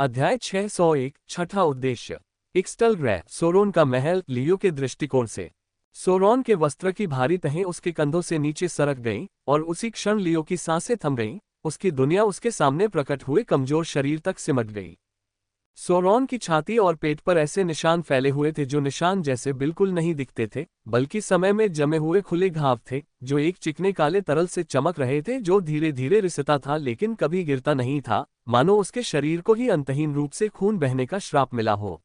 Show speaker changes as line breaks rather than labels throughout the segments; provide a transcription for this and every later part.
अध्याय 601 छठा उद्देश्य। इक्स्टल ग्रह सोरोन का महल। लियो के दृष्टिकोण से सोरोन के वस्त्र की भारी तहें उसके कंधों से नीचे सरक गईं और उसी क्षण लियो की सांसें थम गईं। उसकी दुनिया उसके सामने प्रकट हुए कमजोर शरीर तक सिमट गई। सोरोन की छाती और पेट पर ऐसे निशान फैले हुए थे जो निशान जैसे बिल्कुल नहीं दिखते थे, बल्कि समय में जमे हुए खुले घाव थे जो एक चिकने काले तरल से चमक रहे थे, जो धीरे धीरे रिसता था लेकिन कभी गिरता नहीं था, मानो उसके शरीर को ही अंतहीन रूप से खून बहने का श्राप मिला हो।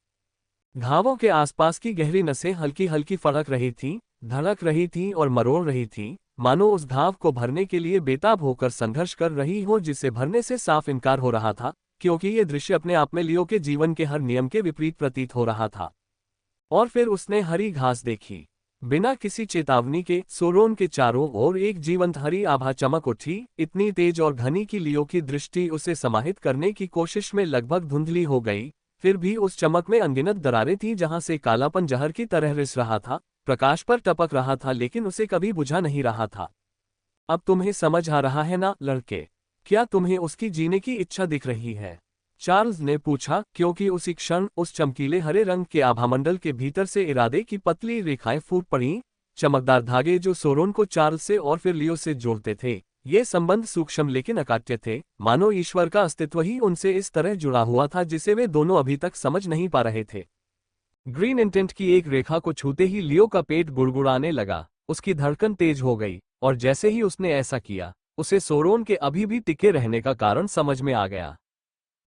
घावों के आसपास की गहरी नसें हल्की हल्की फड़क रही थीं, धड़क रही थीं और मरोड़ रही थीं, मानो उस घाव को भरने के लिए बेताब होकर संघर्ष कर रही हो, जिसे भरने से साफ इनकार हो रहा था, क्योंकि ये दृश्य अपने आप में लियो के जीवन के हर नियम के विपरीत प्रतीत हो रहा था। और फिर उसने हरी घास देखी। बिना किसी चेतावनी के सोरोन के चारों ओर एक जीवंत हरी आभा चमक उठी, इतनी तेज और घनी कि लियो की दृष्टि उसे समाहित करने की कोशिश में लगभग धुंधली हो गई। फिर भी उस चमक में अनगिनत दरारें थीं, जहां से कालापन जहर की तरह रिस रहा था, प्रकाश पर टपक रहा था लेकिन उसे कभी बुझा नहीं रहा था। अब तुम्हें समझ आ रहा है ना लड़के? क्या तुम्हें उसकी जीने की इच्छा दिख रही है? चार्ल्स ने पूछा, क्योंकि उसी क्षण उस चमकीले हरे रंग के आभामंडल के भीतर से इरादे की पतली रेखाएं फूट पड़ीं, चमकदार धागे जो सोरोन को चार्ल्स से और फिर लियो से जोड़ते थे। ये संबंध सूक्ष्म लेकिन अकाट्य थे, मानो ईश्वर का अस्तित्व ही उनसे इस तरह जुड़ा हुआ था जिसे वे दोनों अभी तक समझ नहीं पा रहे थे। ग्रीन इंटेंट की एक रेखा को छूते ही लियो का पेट गुड़गुड़ाने लगा, उसकी धड़कन तेज हो गई, और जैसे ही उसने ऐसा किया, उसे सोरोन के अभी भी टिके रहने का कारण समझ में आ गया।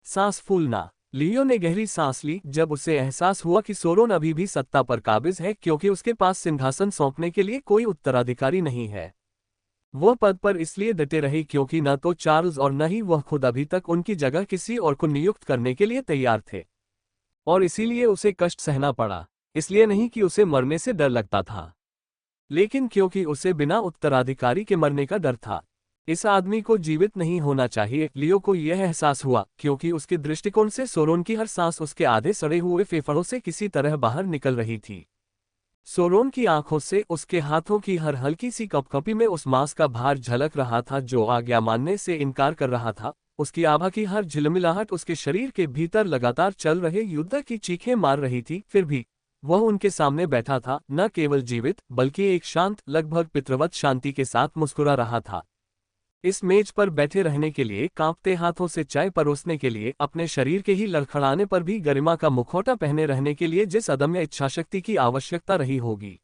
सांस फूलना। लियो ने गहरी सांस ली जब उसे एहसास हुआ कि सोरोन अभी भी सत्ता पर काबिज है, क्योंकि उसके पास सिंहासन सौंपने के लिए कोई उत्तराधिकारी नहीं है। वह पद पर इसलिए डटे रहे क्योंकि न तो चार्ल्स और न ही वह खुद अभी तक उनकी जगह किसी और को नियुक्त करने के लिए तैयार थे। और इसीलिए उसे कष्ट सहना पड़ा, इसलिए नहीं कि उसे मरने से डर लगता था, लेकिन क्योंकि उसे बिना उत्तराधिकारी के मरने का डर था। इस आदमी को जीवित नहीं होना चाहिए, लियो को यह एहसास हुआ, क्योंकि उसके दृष्टिकोण से सोरोन की हर सांस उसके आधे सड़े हुए फेफड़ों से किसी तरह बाहर निकल रही थी। सोरोन की आंखों से, उसके हाथों की हर हल्की सी कपकपी में उस मांस का भार झलक रहा था जो आज्ञा मानने से इनकार कर रहा था। उसकी आभा की हर झिलमिलाहट उसके शरीर के भीतर लगातार चल रहे युद्ध की चीखें मार रही थी। फिर भी वह उनके सामने बैठा था, न केवल जीवित बल्कि एक शांत, लगभग पितृवत शांति के साथ मुस्कुरा रहा था। इस मेज पर बैठे रहने के लिए, कांपते हाथों से चाय परोसने के लिए, अपने शरीर के ही लड़खड़ाने पर भी गरिमा का मुखौटा पहने रहने के लिए जिस अदम्य इच्छाशक्ति की आवश्यकता रही होगी,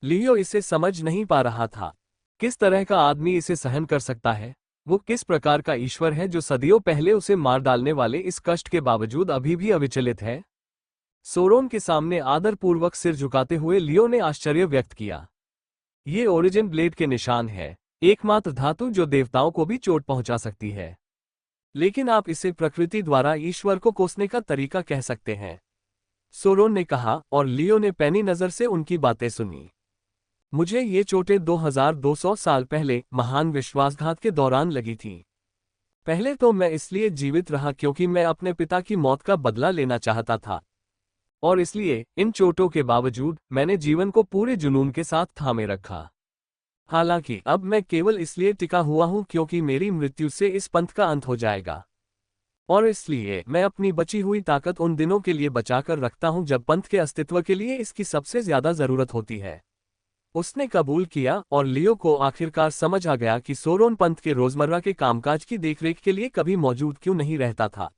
लियो इसे समझ नहीं पा रहा था। किस तरह का आदमी इसे सहन कर सकता है? वो किस प्रकार का ईश्वर है जो सदियों पहले उसे मार डालने वाले इस कष्ट के बावजूद अभी भी अविचलित है? सोरोन के सामने आदरपूर्वक सिर झुकाते हुए लियो ने आश्चर्य व्यक्त किया। ये ओरिजिन ब्लेड के निशान है, एकमात्र धातु जो देवताओं को भी चोट पहुंचा सकती है। लेकिन आप इसे प्रकृति द्वारा ईश्वर को कोसने का तरीका कह सकते हैं, सोरोन ने कहा, और लियो ने पैनी नजर से उनकी बातें सुनी। मुझे ये चोटें 2200 साल पहले महान विश्वासघात के दौरान लगी थीं। पहले तो मैं इसलिए जीवित रहा क्योंकि मैं अपने पिता की मौत का बदला लेना चाहता था, और इसलिए इन चोटों के बावजूद मैंने जीवन को पूरे जुनून के साथ थामे रखा। हालांकि अब मैं केवल इसलिए टिका हुआ हूं क्योंकि मेरी मृत्यु से इस पंथ का अंत हो जाएगा, और इसलिए मैं अपनी बची हुई ताकत उन दिनों के लिए बचाकर रखता हूं जब पंथ के अस्तित्व के लिए इसकी सबसे ज्यादा जरूरत होती है। उसने कबूल किया, और लियो को आखिरकार समझ आ गया कि सोरोन पंथ के रोजमर्रा के कामकाज की देखरेख के लिए कभी मौजूद क्यों नहीं रहता था।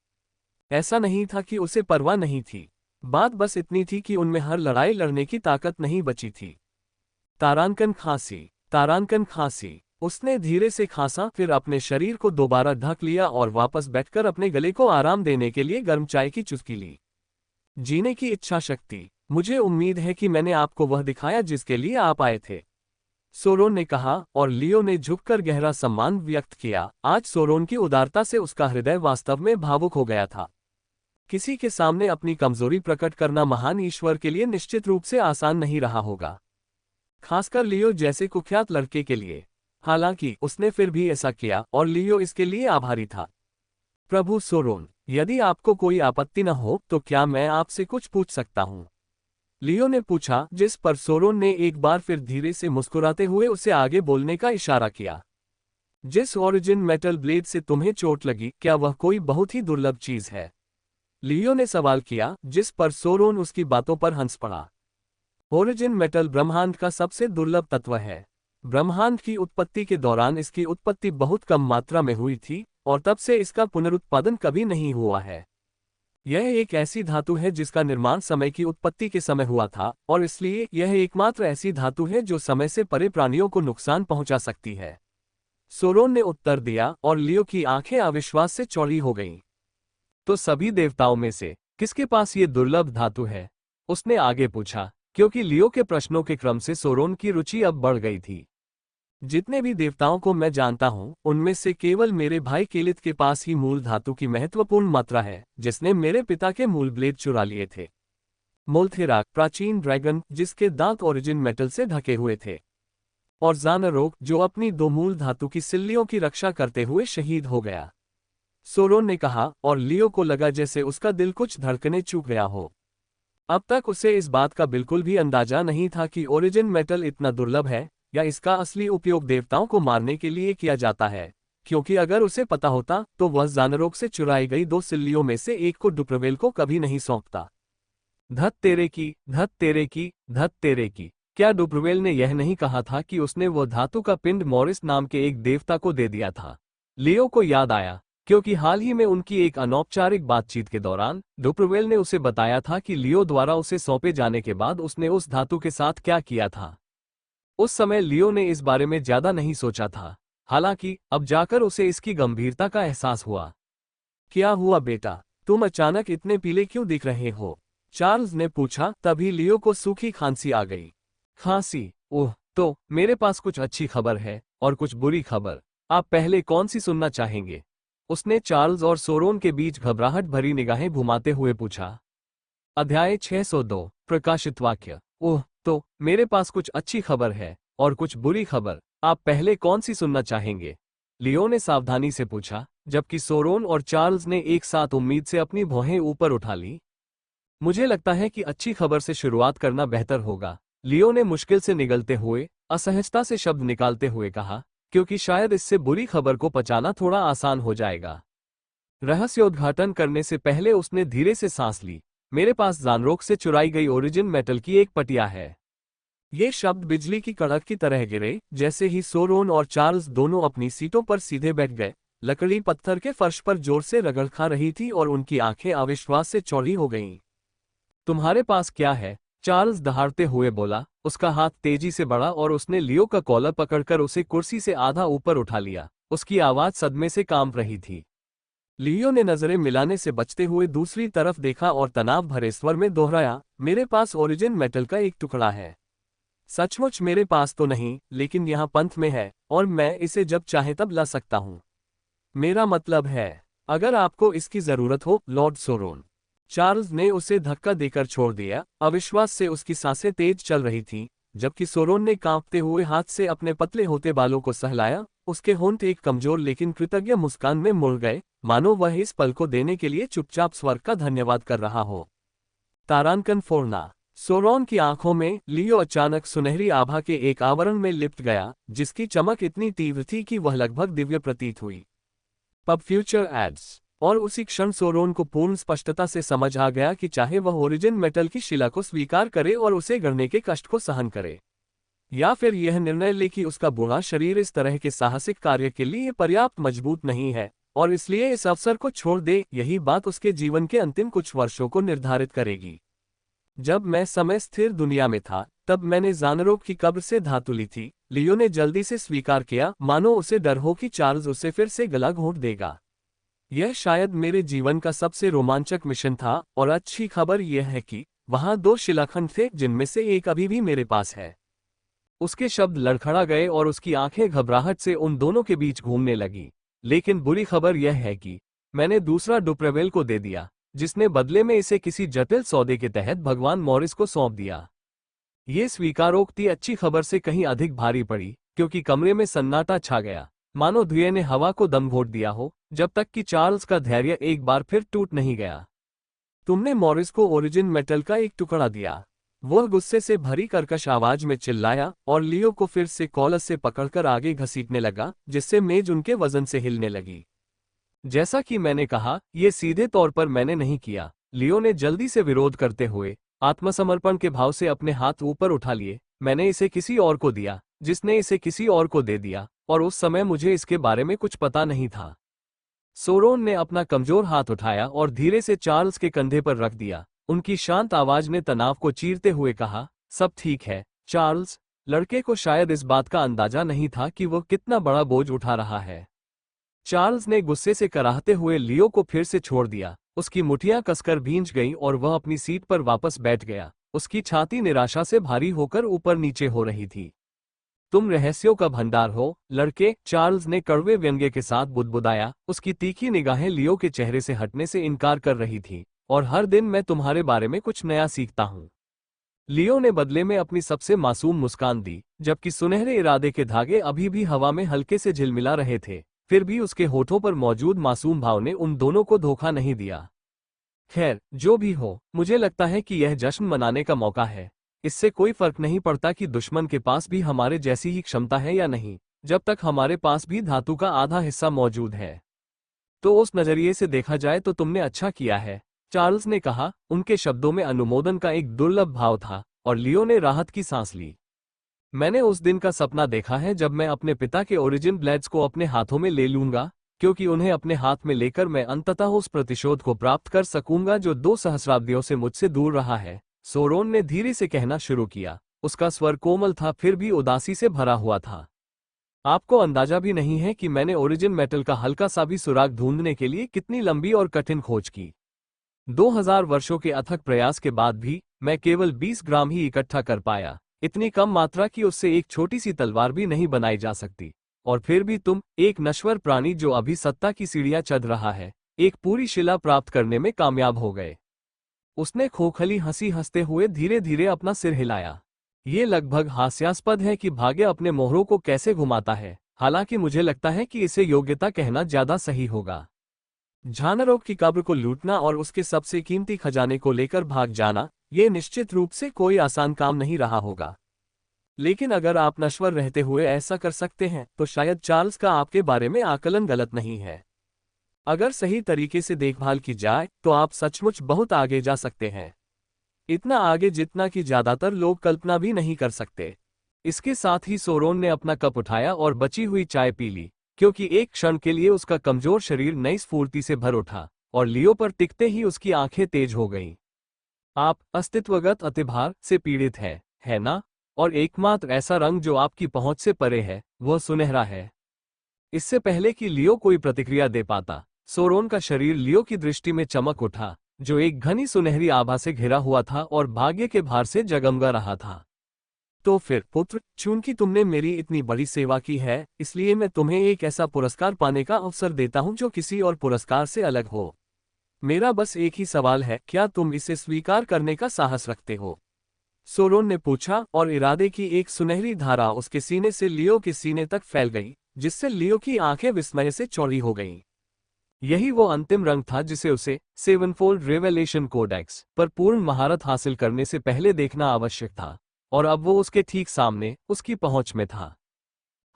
ऐसा नहीं था कि उसे परवाह नहीं थी, बात बस इतनी थी कि उनमें हर लड़ाई लड़ने की ताकत नहीं बची थी। तारांकन खांसी, तारांकन खांसी। उसने धीरे से खांसा, फिर अपने शरीर को दोबारा ढक लिया और वापस बैठकर अपने गले को आराम देने के लिए गर्म चाय की चुस्की ली। जीने की इच्छा शक्ति। मुझे उम्मीद है कि मैंने आपको वह दिखाया जिसके लिए आप आए थे, सोरोन ने कहा, और लियो ने झुककर गहरा सम्मान व्यक्त किया। आज सोरोन की उदारता से उसका हृदय वास्तव में भावुक हो गया था। किसी के सामने अपनी कमजोरी प्रकट करना महान ईश्वर के लिए निश्चित रूप से आसान नहीं रहा होगा, खासकर लियो जैसे कुख्यात लड़के के लिए। हालांकि उसने फिर भी ऐसा किया, और लियो इसके लिए आभारी था। प्रभु सोरोन, यदि आपको कोई आपत्ति न हो तो क्या मैं आपसे कुछ पूछ सकता हूं? लियो ने पूछा, जिस पर सोरोन ने एक बार फिर धीरे से मुस्कुराते हुए उसे आगे बोलने का इशारा किया। जिस ओरिजिन मेटल ब्लेड से तुम्हें चोट लगी, क्या वह कोई बहुत ही दुर्लभ चीज है? लियो ने सवाल किया, जिस पर सोरोन उसकी बातों पर हंस पड़ा। ओरिजिन मेटल ब्रह्मांड का सबसे दुर्लभ तत्व है। ब्रह्मांड की उत्पत्ति के दौरान इसकी उत्पत्ति बहुत कम मात्रा में हुई थी और तब से इसका पुनरुत्पादन कभी नहीं हुआ है। यह एक ऐसी धातु है जिसका निर्माण समय की उत्पत्ति के समय हुआ था और इसलिए यह एकमात्र ऐसी धातु है जो समय से परे प्राणियों को नुकसान पहुंचा सकती है। सोरोन ने उत्तर दिया और लियो की आंखें अविश्वास से चौड़ी हो गईं। तो सभी देवताओं में से किसके पास ये दुर्लभ धातु है? उसने आगे पूछा, क्योंकि लियो के प्रश्नों के क्रम से सोरोन की रुचि अब बढ़ गई थी। जितने भी देवताओं को मैं जानता हूं, उनमें से केवल मेरे भाई केलित के पास ही मूल धातु की महत्वपूर्ण मात्रा है, जिसने मेरे पिता के मूल ब्लेड चुरा लिए थे। मोल्थेराक, प्राचीन ड्रैगन जिसके दांत ओरिजिन मेटल से ढके हुए थे, और ज़ानारोक जो अपनी दो मूल धातु की सिल्लियों की रक्षा करते हुए शहीद हो गया। सोरोन ने कहा, और लियो को लगा जैसे उसका दिल कुछ धड़कने चूक गया हो। अब तक उसे इस बात का बिल्कुल भी अंदाजा नहीं था कि ओरिजिन मेटल इतना दुर्लभ है या इसका असली उपयोग देवताओं को मारने के लिए किया जाता है, क्योंकि अगर उसे पता होता तो वह ज़ानारोक से चुराई गई दो सिल्लियों में से एक को डुप्रवेल को कभी नहीं सौंपता। धत तेरे की, धत तेरे की, धत तेरे की। क्या डुप्रवेल ने यह नहीं कहा था कि उसने वह धातु का पिंड मॉरिस नाम के एक देवता को दे दिया था? लियो को याद आया, क्योंकि हाल ही में उनकी एक अनौपचारिक बातचीत के दौरान डुप्रवेल ने उसे बताया था कि लियो द्वारा उसे सौंपे जाने के बाद उसने उस धातु के साथ क्या किया था। उस समय लियो ने इस बारे में ज्यादा नहीं सोचा था, हालांकि अब जाकर उसे इसकी गंभीरता का एहसास हुआ। क्या हुआ बेटा, तुम अचानक इतने पीले क्यों दिख रहे हो? चार्ल्स ने पूछा। तभी लियो को सूखी खांसी आ गई। खांसी? ओह, तो मेरे पास कुछ अच्छी खबर है और कुछ बुरी खबर। आप पहले कौन सी सुनना चाहेंगे? उसने चार्ल्स और सोरोन के बीच घबराहट भरी निगाहें घुमाते हुए पूछा। अध्याय 602, प्रकाशित वाक्य। ओह, तो मेरे पास कुछ अच्छी खबर है और कुछ बुरी खबर। आप पहले कौन सी सुनना चाहेंगे? लियो ने सावधानी से पूछा, जबकि सोरोन और चार्ल्स ने एक साथ उम्मीद से अपनी भौहें ऊपर उठा ली। मुझे लगता है कि अच्छी खबर से शुरुआत करना बेहतर होगा, लियो ने मुश्किल से निगलते हुए असहजता से शब्द निकालते हुए कहा, क्योंकि शायद इससे बुरी खबर को पचाना थोड़ा आसान हो जाएगा। रहस्योद्घाटन करने से पहले उसने धीरे से सांस ली। मेरे पास ज़ानारोक से चुराई गई ओरिजिन मेटल की एक पटिया है। ये शब्द बिजली की कड़क की तरह गिरे जैसे ही सोरोन और चार्ल्स दोनों अपनी सीटों पर सीधे बैठ गए। लकड़ी पत्थर के फर्श पर जोर से रगड़ खा रही थी और उनकी आंखें अविश्वास से चौड़ी हो गईं। तुम्हारे पास क्या है? चार्ल्स दहाड़ते हुए बोला। उसका हाथ तेजी से बढ़ा और उसने लियो का कॉलर पकड़कर उसे कुर्सी से आधा ऊपर उठा लिया। उसकी आवाज सदमे से कांप रही थी। लियो ने नजरें मिलाने से बचते हुए दूसरी तरफ देखा और तनाव भरे स्वर में दोहराया, मेरे पास ओरिजिन मेटल का एक टुकड़ा है। सचमुच मेरे पास तो नहीं, लेकिन यहाँ पंथ में है और मैं इसे जब चाहे तब ला सकता हूँ। मेरा मतलब है, अगर आपको इसकी जरूरत हो, लॉर्ड सोरोन। चार्ल्स ने उसे धक्का देकर छोड़ दिया। अविश्वास से उसकी सांसें तेज चल रही थीं, जबकि सोरोन ने कांपते हुए हाथ से अपने पतले होते बालों को सहलाया। उसके होंठ एक कमजोर लेकिन कृतज्ञ मुस्कान में मुड़ गए, मानो वह इस पल को देने के लिए चुपचाप स्वर्ग का धन्यवाद कर रहा हो। तारांकन फोड़ना। सोरोन की आंखों में लियो अचानक सुनहरी आभा के एक आवरण में लिपट गया, जिसकी चमक इतनी तीव्र थी कि वह लगभग दिव्य प्रतीत हुई। Pub future ads. और उसी क्षण सोरोन को पूर्ण स्पष्टता से समझ आ गया कि चाहे वह ओरिजिन मेटल की शिला को स्वीकार करे और उसे गढ़ने के कष्ट को सहन करे, या फिर यह निर्णय ले कि उसका बूढ़ा शरीर इस तरह के साहसिक कार्य के लिए पर्याप्त मजबूत नहीं है और इसलिए इस अवसर को छोड़ दे, यही बात उसके जीवन के अंतिम कुछ वर्षों को निर्धारित करेगी। जब मैं समय स्थिर दुनिया में था, तब मैंने ज़ानारोक की कब्र से धातु ली थी। लियो ने जल्दी से स्वीकार किया, मानो उसे डर हो कि चार्ल्स उसे फिर से गला घोंट देगा। यह शायद मेरे जीवन का सबसे रोमांचक मिशन था, और अच्छी खबर यह है कि वहां दो शिलाखंड थे जिनमें से एक अभी भी मेरे पास है। उसके शब्द लड़खड़ा गए और उसकी आंखें घबराहट से उन दोनों के बीच घूमने लगी। लेकिन बुरी खबर यह है कि मैंने दूसरा डुप्रवेल को दे दिया, जिसने बदले में इसे किसी जटिल सौदे के तहत भगवान मॉरिस को सौंप दिया। ये स्वीकारोक्ति अच्छी खबर से कहीं अधिक भारी पड़ी, क्योंकि कमरे में सन्नाटा छा गया, मानो धुएं ने हवा को दम घोट दिया हो, जब तक कि चार्ल्स का धैर्य एक बार फिर टूट नहीं गया। तुमने मॉरिस को ओरिजिन मेटल का एक टुकड़ा दिया, वह गुस्से से भरी कर्कश आवाज में चिल्लाया और लियो को फिर से कॉलर से पकड़कर आगे घसीटने लगा, जिससे मेज उनके वजन से हिलने लगी। जैसा कि मैंने कहा, यह सीधे तौर पर मैंने नहीं किया। लियो ने जल्दी से विरोध करते हुए आत्मसमर्पण के भाव से अपने हाथ ऊपर उठा लिए। मैंने इसे किसी और को दिया, जिसने इसे किसी और को दे दिया, और उस समय मुझे इसके बारे में कुछ पता नहीं था। सोरोन ने अपना कमजोर हाथ उठाया और धीरे से चार्ल्स के कंधे पर रख दिया। उनकी शांत आवाज ने तनाव को चीरते हुए कहा, सब ठीक है चार्ल्स। लड़के को शायद इस बात का अंदाजा नहीं था कि वह कितना बड़ा बोझ उठा रहा है। चार्ल्स ने गुस्से से कराहते हुए लियो को फिर से छोड़ दिया। उसकी मुठियां कसकर भींच गईं और वह अपनी सीट पर वापस बैठ गया। उसकी छाती निराशा से भारी होकर ऊपर नीचे हो रही थी। तुम रहस्यों का भंडार हो लड़के, चार्ल्स ने कड़वे व्यंग्य के साथ बुदबुदाया। उसकी तीखी निगाहें लियो के चेहरे से हटने से इनकार कर रही थी। और हर दिन मैं तुम्हारे बारे में कुछ नया सीखता हूँ। लियो ने बदले में अपनी सबसे मासूम मुस्कान दी, जबकि सुनहरे इरादे के धागे अभी भी हवा में हल्के से झिलमिला रहे थे। फिर भी उसके होठों पर मौजूद मासूम भाव ने उन दोनों को धोखा नहीं दिया। खैर, जो भी हो, मुझे लगता है कि यह जश्न मनाने का मौका है। इससे कोई फर्क नहीं पड़ता कि दुश्मन के पास भी हमारे जैसी ही क्षमता है या नहीं, जब तक हमारे पास भी धातु का आधा हिस्सा मौजूद है। तो उस नजरिए से देखा जाए तो तुमने अच्छा किया है, चार्ल्स ने कहा। उनके शब्दों में अनुमोदन का एक दुर्लभ भाव था, और लियो ने राहत की सांस ली। मैंने उस दिन का सपना देखा है जब मैं अपने पिता के ओरिजिन ब्लेड्स को अपने हाथों में ले लूंगा, क्योंकि उन्हें अपने हाथ में लेकर मैं अंततः उस प्रतिशोध को प्राप्त कर सकूंगा जो 2 सहस्राब्दियों से मुझसे दूर रहा है। सोरोन ने धीरे से कहना शुरू किया। उसका स्वर कोमल था, फिर भी उदासी से भरा हुआ था। आपको अंदाजा भी नहीं है कि मैंने ओरिजिन मेटल का हल्का सा भी सुराग ढूंढने के लिए कितनी लंबी और कठिन खोज की। 2000 वर्षों के अथक प्रयास के बाद भी मैं केवल 20 ग्राम ही इकट्ठा कर पाया। इतनी कम मात्रा कि उससे एक छोटी सी तलवार भी नहीं बनाई जा सकती। और फिर भी तुम, एक नश्वर प्राणी जो अभी सत्ता की सीढ़ियां चढ़ रहा है, एक पूरी शिला प्राप्त करने में कामयाब हो गए। उसने खोखली हंसी हंसते हुए धीरे धीरे अपना सिर हिलाया। ये लगभग हास्यास्पद है कि भाग्य अपने मोहरों को कैसे घुमाता है। हालांकि मुझे लगता है कि इसे योग्यता कहना ज्यादा सही होगा। झानरोग की कब्र को लूटना और उसके सबसे कीमती खजाने को लेकर भाग जाना, ये निश्चित रूप से कोई आसान काम नहीं रहा होगा। लेकिन अगर आप नश्वर रहते हुए ऐसा कर सकते हैं, तो शायद चार्ल्स का आपके बारे में आकलन गलत नहीं है। अगर सही तरीके से देखभाल की जाए तो आप सचमुच बहुत आगे जा सकते हैं। इतना आगे जितना कि ज्यादातर लोग कल्पना भी नहीं कर सकते। इसके साथ ही सोरोन ने अपना कप उठाया और बची हुई चाय पी ली, क्योंकि एक क्षण के लिए उसका कमजोर शरीर नई स्फूर्ति से भर उठा, और लियो पर टिकते ही उसकी आंखें तेज हो गईं। आप अस्तित्वगत अतिभार से पीड़ित है ना? और एकमात्र ऐसा रंग जो आपकी पहुंच से परे है, वह सुनहरा है। इससे पहले कि लियो कोई प्रतिक्रिया दे पाता, सोरोन का शरीर लियो की दृष्टि में चमक उठा, जो एक घनी सुनहरी आभा से घिरा हुआ था और भाग्य के भार से जगमगा रहा था। तो फिर पुत्र, चूंकि तुमने मेरी इतनी बड़ी सेवा की है, इसलिए मैं तुम्हें एक ऐसा पुरस्कार पाने का अवसर देता हूं जो किसी और पुरस्कार से अलग हो। मेरा बस एक ही सवाल है, क्या तुम इसे स्वीकार करने का साहस रखते हो? सोरोन ने पूछा, और इरादे की एक सुनहरी धारा उसके सीने से लियो के सीने तक फैल गई, जिससे लियो की आंखें विस्मय से चौड़ी हो गईं। यही वो अंतिम रंग था जिसे उसे सेवनफोल्ड रेवेलेशन कोडेक्स पर पूर्ण महारत हासिल करने से पहले देखना आवश्यक था, और अब वो उसके ठीक सामने, उसकी पहुंच में था।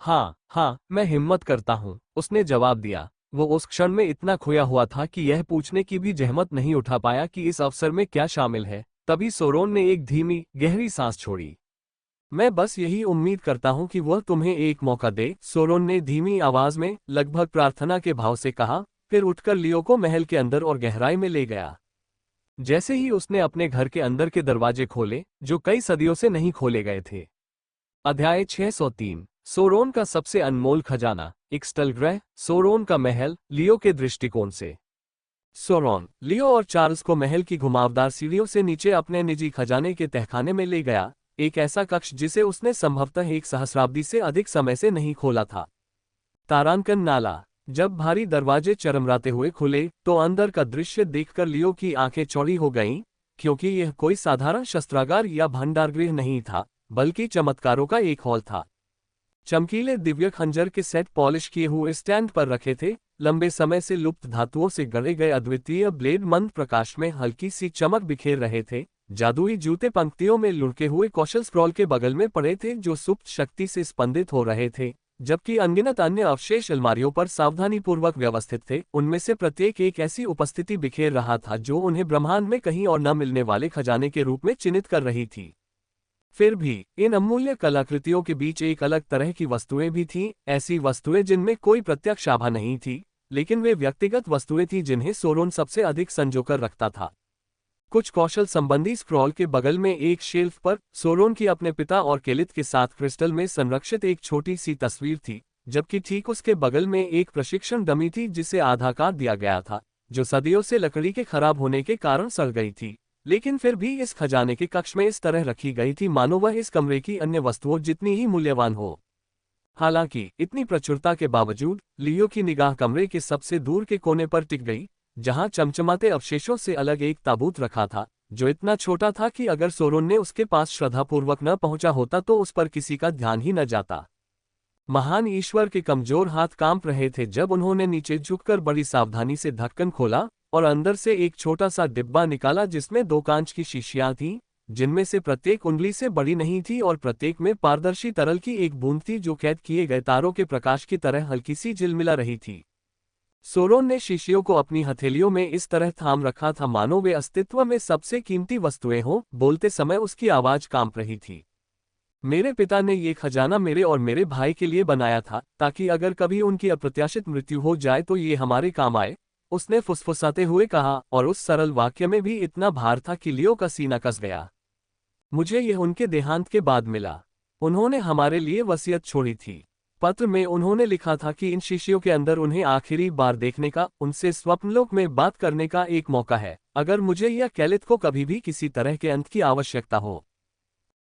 हाँ, मैं हिम्मत करता हूं, उसने जवाब दिया। वो उस क्षण में इतना खोया हुआ था कि यह पूछने की भी जहमत नहीं उठा पाया कि इस अवसर में क्या शामिल है। तभी सोरोन ने एक धीमी, गहरी सांस छोड़ी। मैं बस यही उम्मीद करता हूं कि वह तुम्हें एक मौका दे, सोरोन ने धीमी आवाज में, लगभग प्रार्थना के भाव से कहा, फिर उठकर लियो को महल के अंदर और गहराई में ले गया। जैसे ही उसने अपने घर के अंदर के दरवाजे खोले, जो कई सदियों से नहीं खोले गए थे। अध्याय 603। सोरोन का सबसे अनमोल खजाना, इक्स्टल ग्रह, सोरोन का महल, लियो के दृष्टिकोण से। सोरोन, लियो और चार्ल्स को महल की घुमावदार सीढ़ियों से नीचे अपने निजी खजाने के तहखाने में ले गया, एक ऐसा कक्ष जिसे उसने संभवतः 1 सहस्राब्दी से अधिक समय से नहीं खोला था। तारांकन नाला। जब भारी दरवाजे चरमराते हुए खुले, तो अंदर का दृश्य देखकर लियो की आंखें चौड़ी हो गईं, क्योंकि यह कोई साधारण शस्त्रागार या भंडारगृह नहीं था, बल्कि चमत्कारों का एक हॉल था। चमकीले दिव्य खंजर के सेट पॉलिश किए हुए स्टैंड पर रखे थे, लंबे समय से लुप्त धातुओं से गढ़े गए अद्वितीय ब्लेड मंद प्रकाश में हल्की सी चमक बिखेर रहे थे। जादुई जूते पंक्तियों में लुढ़के हुए कौशल स्क्रॉल के बगल में पड़े थे, जो सुप्त शक्ति से स्पंदित हो रहे थे, जबकि अनगिनत अन्य अवशेष अलमारियों पर सावधानीपूर्वक व्यवस्थित थे। उनमें से प्रत्येक एक ऐसी उपस्थिति बिखेर रहा था जो उन्हें ब्रह्मांड में कहीं और न मिलने वाले खजाने के रूप में चिन्हित कर रही थी। फिर भी इन अमूल्य कलाकृतियों के बीच एक अलग तरह की वस्तुएं भी थीं, ऐसी वस्तुएं जिनमें कोई प्रत्यक्ष आभा नहीं थी, लेकिन वे व्यक्तिगत वस्तुएं थीं जिन्हें सोरोन सबसे अधिक संजोकर रखता था। कुछ कौशल संबंधी स्क्रॉल के बगल में एक शेल्फ पर सोरोन की अपने पिता और केलिथ के साथ क्रिस्टल में संरक्षित एक छोटी सी तस्वीर थी, जबकि ठीक उसके बगल में एक प्रशिक्षण डमी थी जिसे आधाकार दिया गया था, जो सदियों से लकड़ी के खराब होने के कारण सड़ गई थी, लेकिन फिर भी इस खजाने के कक्ष में इस तरह रखी गई थी मानो वह इस कमरे की अन्य वस्तुओं जितनी ही मूल्यवान हो। हालांकि इतनी प्रचुरता के बावजूद लियो की निगाह कमरे के सबसे दूर के कोने पर टिक गई, जहां चमचमाते अवशेषों से अलग एक ताबूत रखा था, जो इतना छोटा था कि अगर सोरोन ने उसके पास श्रद्धापूर्वक न पहुंचा होता तो उस पर किसी का ध्यान ही न जाता। महान ईश्वर के कमजोर हाथ कांप रहे थे जब उन्होंने नीचे झुककर बड़ी सावधानी से ढक्कन खोला और अंदर से एक छोटा सा डिब्बा निकाला जिसमें 2 कांच की शीशियां थीं, जिनमें से प्रत्येक उंगली से बड़ी नहीं थी और प्रत्येक में पारदर्शी तरल की एक बूंद थी जो कैद किए गए तारों के प्रकाश की तरह हल्की सी झिलमिला रही थी। सोरोन ने शीशियों को अपनी हथेलियों में इस तरह थाम रखा था मानो वे अस्तित्व में सबसे कीमती वस्तुएं हों। बोलते समय उसकी आवाज कांप रही थी। मेरे पिता ने ये खजाना मेरे और मेरे भाई के लिए बनाया था, ताकि अगर कभी उनकी अप्रत्याशित मृत्यु हो जाए तो ये हमारे काम आए, उसने फुसफुसाते हुए कहा, और उस सरल वाक्य में भी इतना भार था कि लियो का सीना कस गया। मुझे यह उनके देहांत के बाद मिला। उन्होंने हमारे लिए वसीयत छोड़ी थी। पत्र में उन्होंने लिखा था कि इन शीशियों के अंदर उन्हें आखिरी बार देखने का, उनसे स्वप्नलोक में बात करने का एक मौका है, अगर मुझे या केलिथ को कभी भी किसी तरह के अंत की आवश्यकता हो।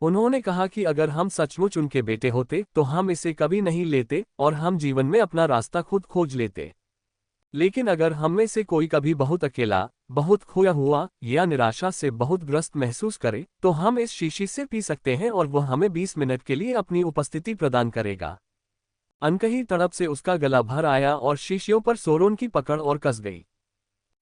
उन्होंने कहा कि अगर हम सचमुच उनके बेटे होते तो हम इसे कभी नहीं लेते और हम जीवन में अपना रास्ता खुद खोज लेते। लेकिन अगर हम में से कोई कभी बहुत अकेला, बहुत खोया हुआ या निराशा से बहुत ग्रस्त महसूस करे तो हम इस शीशी से पी सकते हैं और वह हमें 20 मिनट के लिए अपनी उपस्थिति प्रदान करेगा। अनकही तड़प से उसका गला भर आया और शीशियों पर सोरोन की पकड़ और कस गई।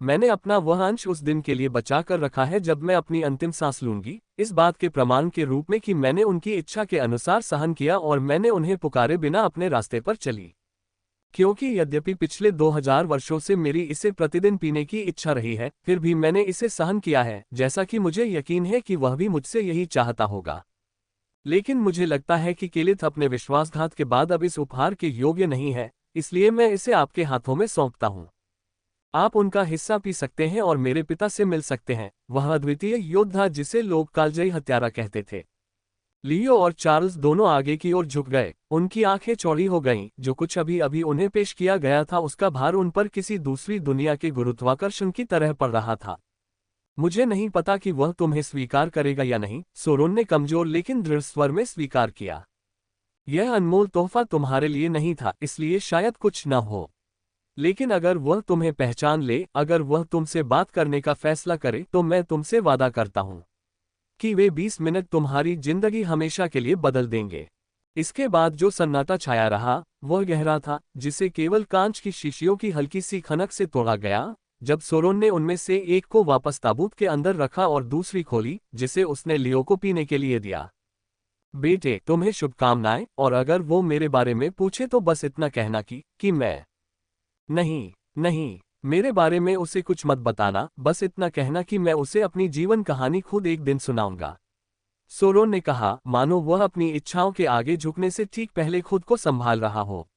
मैंने अपना वह अंश उस दिन के लिए बचा कर रखा है जब मैं अपनी अंतिम सांस लूंगी, इस बात के प्रमाण के रूप में कि मैंने उनकी इच्छा के अनुसार सहन किया और मैंने उन्हें पुकारे बिना अपने रास्ते पर चली। क्योंकि यद्यपि पिछले 2000 वर्षों से मेरी इसे प्रतिदिन पीने की इच्छा रही है, फिर भी मैंने इसे सहन किया है, जैसा कि मुझे यकीन है कि वह भी मुझसे यही चाहता होगा। लेकिन मुझे लगता है कि केलिथ अपने विश्वासघात के बाद अब इस उपहार के योग्य नहीं है, इसलिए मैं इसे आपके हाथों में सौंपता हूं। आप उनका हिस्सा पी सकते हैं और मेरे पिता से मिल सकते हैं, वह अद्वितीय योद्धा जिसे लोग कालजयी हत्यारा कहते थे। लियो और चार्ल्स दोनों आगे की ओर झुक गए, उनकी आंखें चौड़ी हो गईं। जो कुछ अभी अभी उन्हें पेश किया गया था उसका भार उन पर किसी दूसरी दुनिया के गुरुत्वाकर्षण की तरह पड़ रहा था। मुझे नहीं पता कि वह तुम्हें स्वीकार करेगा या नहीं, सोरोन ने कमजोर लेकिन दृढ़ स्वर में स्वीकार किया। यह अनमोल तोहफा तुम्हारे लिए नहीं था, इसलिए शायद कुछ न हो, लेकिन अगर वह तुम्हें पहचान ले, अगर वह तुमसे बात करने का फैसला करे, तो मैं तुमसे वादा करता हूं कि वे 20 मिनट तुम्हारी जिंदगी हमेशा के लिए बदल देंगे। इसके बाद जो सन्नाटा छाया रहा वह गहरा था, जिसे केवल कांच की शीशियों की हल्की सी खनक से तोड़ा गया। जब सोरोन ने उनमें से एक को वापस ताबूत के अंदर रखा और दूसरी खोली, जिसे उसने लियो को पीने के लिए दिया। बेटे, तुम्हें शुभकामनाएं, और अगर वो मेरे बारे में पूछे तो बस इतना कहना कि मैं नहीं, मेरे बारे में उसे कुछ मत बताना, बस इतना कहना कि मैं उसे अपनी जीवन कहानी खुद एक दिन सुनाऊंगा। सोरोन ने कहा, मानो वह अपनी इच्छाओं के आगे झुकने से ठीक पहले खुद को संभाल रहा हो।